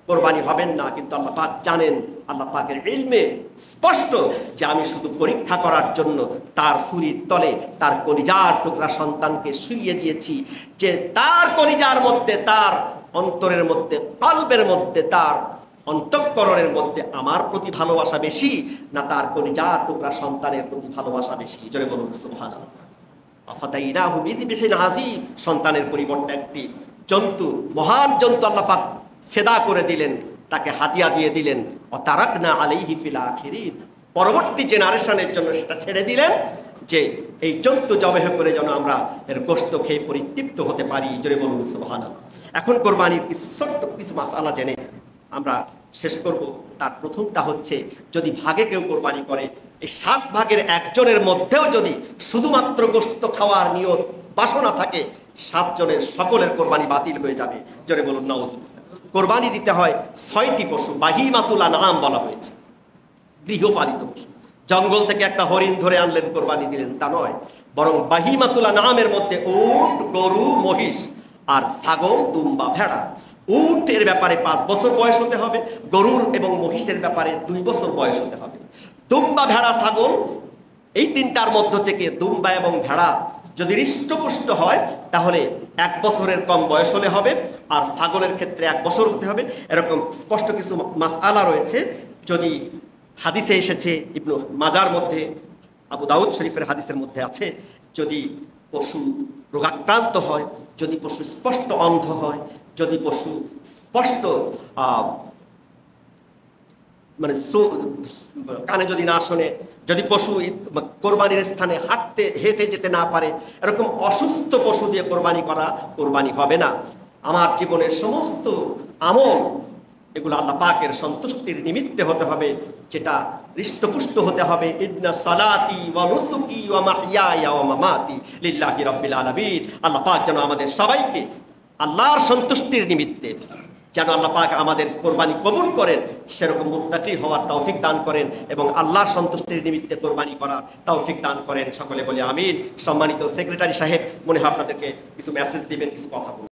কোরবানি হবেন না, কিন্তু আল্লাহ পাক জানেন, আল্লাহ পাকের ইলমে স্পষ্ট যে আমি শুধু পরীক্ষা করার জন্য তার ছুরির তলে তার কলিজার টুকরা সন্তানকে শুইয়ে দিয়েছি, যে তার কলিজার মধ্যে, তার অন্তরের মধ্যে, কলবের মধ্যে, তার অন্তঃকরণের মধ্যে আমার প্রতি ভালোবাসা বেশি না তার কলিজার টুকরা সন্তানের প্রতি ভালোবাসা বেশি। জোরে বলুন সুবহানাল্লাহ। আফাদাইনাহু বিযিবহিন আযীম, সন্তানের পরিবর্তে একটি জন্তু, মহান জন্তু আল্লাহ পাক ফেদা করে দিলেন, তাকে হাদিয়া দিয়ে দিলেন। ও তারাকনা আলাইহি ফিল আখিরিন, পরবর্তী জেনারেশনের জন্য সেটা ছেড়ে দিলেন যে এই জন্তু জবাহ করে যেন আমরা এর গোশত খেয়ে পরিতৃপ্ত হতে পারি। জোরে বলুন সুবহানাল্লাহ। এখন কোরবানির কিছু ছোট্ট কিছু মাসআলা জেনে আমরা শেষ করব। তার প্রথমটা হচ্ছে, যদি ভাগে কেউ কোরবানি করে, এই 7 ভাগের একজনের মধ্যেও যদি শুধুমাত্র গোশত খাওয়ার নিয়ত বাসনা থাকে, 7 জনের সকলের কোরবানি বাতিল হয়ে যাবে। জোরে বলুন নাউযুবিল্লাহ। কোরবানি দিতে হয় 6টি পশু, বাহিমাতুল আনআম বলা হয়েছে, গৃহপালিত পশু। জঙ্গল থেকে একটা হরিণ ধরে আনলেন, কোরবানি দিলেন, তা নয়, বরং বাহিমাতুল আনআমের মধ্যে উট, গরু, মহিষ আর ছাগল, দুম্বা, ভেড়া। উটের ব্যাপারে 5 বছর বয়স হতে হবে, গরুর এবং মহিষের ব্যাপারে 2 বছর বয়স হতে হবে। দুম্বা, ভেড়া, ছাগল, এই 3টার মধ্য থেকে দুম্বা এবং ভেড়া যদি হৃষ্টপুষ্ট হয় তাহলে 1 বছরের কম বয়স হলে হবে, আর ছাগলের ক্ষেত্রে 1 বছর হতে হবে। এরকম স্পষ্ট কিছু মাসআলা রয়েছে। যদি হাদিসে এসেছে, ইবনু মাজার মধ্যে, আবু দাউদ শরীফের হাদিসের মধ্যে আছে, যদি পশু রোগাক্রান্ত হয়, যদি পশু স্পষ্ট অন্ধ হয়, যদি পশু স্পষ্ট মানে কানে যদি না শোনে, যদি পশু কোরবানির স্থানে হেঁটে যেতে না পারে, এরকম অসুস্থ পশু দিয়ে কোরবানি করা কোরবানি হবে না। আমার জীবনের সমস্ত আমল এগুলো আল্লাহ পাকের সন্তুষ্টির নিমিত্তে হতে হবে, যেটা হৃষ্টপুষ্ট হতে হবে। ইন্না সালাতি ওয়া নুসুকি ওয়া মাহইয়ায়া ওয়া মামাতি লিল্লাহি রাব্বিল আলামিন। আল্লাহ পাক যেন আমাদের সবাইকে আল্লাহর সন্তুষ্টির নিমিত্তে যেন আল্লাহ পাক আমাদের কোরবানি কবুল করেন, সেরকম মুত্তাকি হওয়ার তৌফিক দান করেন এবং আল্লাহর সন্তুষ্টির নিমিত্তে কোরবানি করার তৌফিক দান করেন। সকলে বলে আমিন। সম্মানিত সেক্রেটারি সাহেব, মনে হয় আপনাদেরকে কিছু মেসেজ দিবেন, কিছু কথা বলবেন।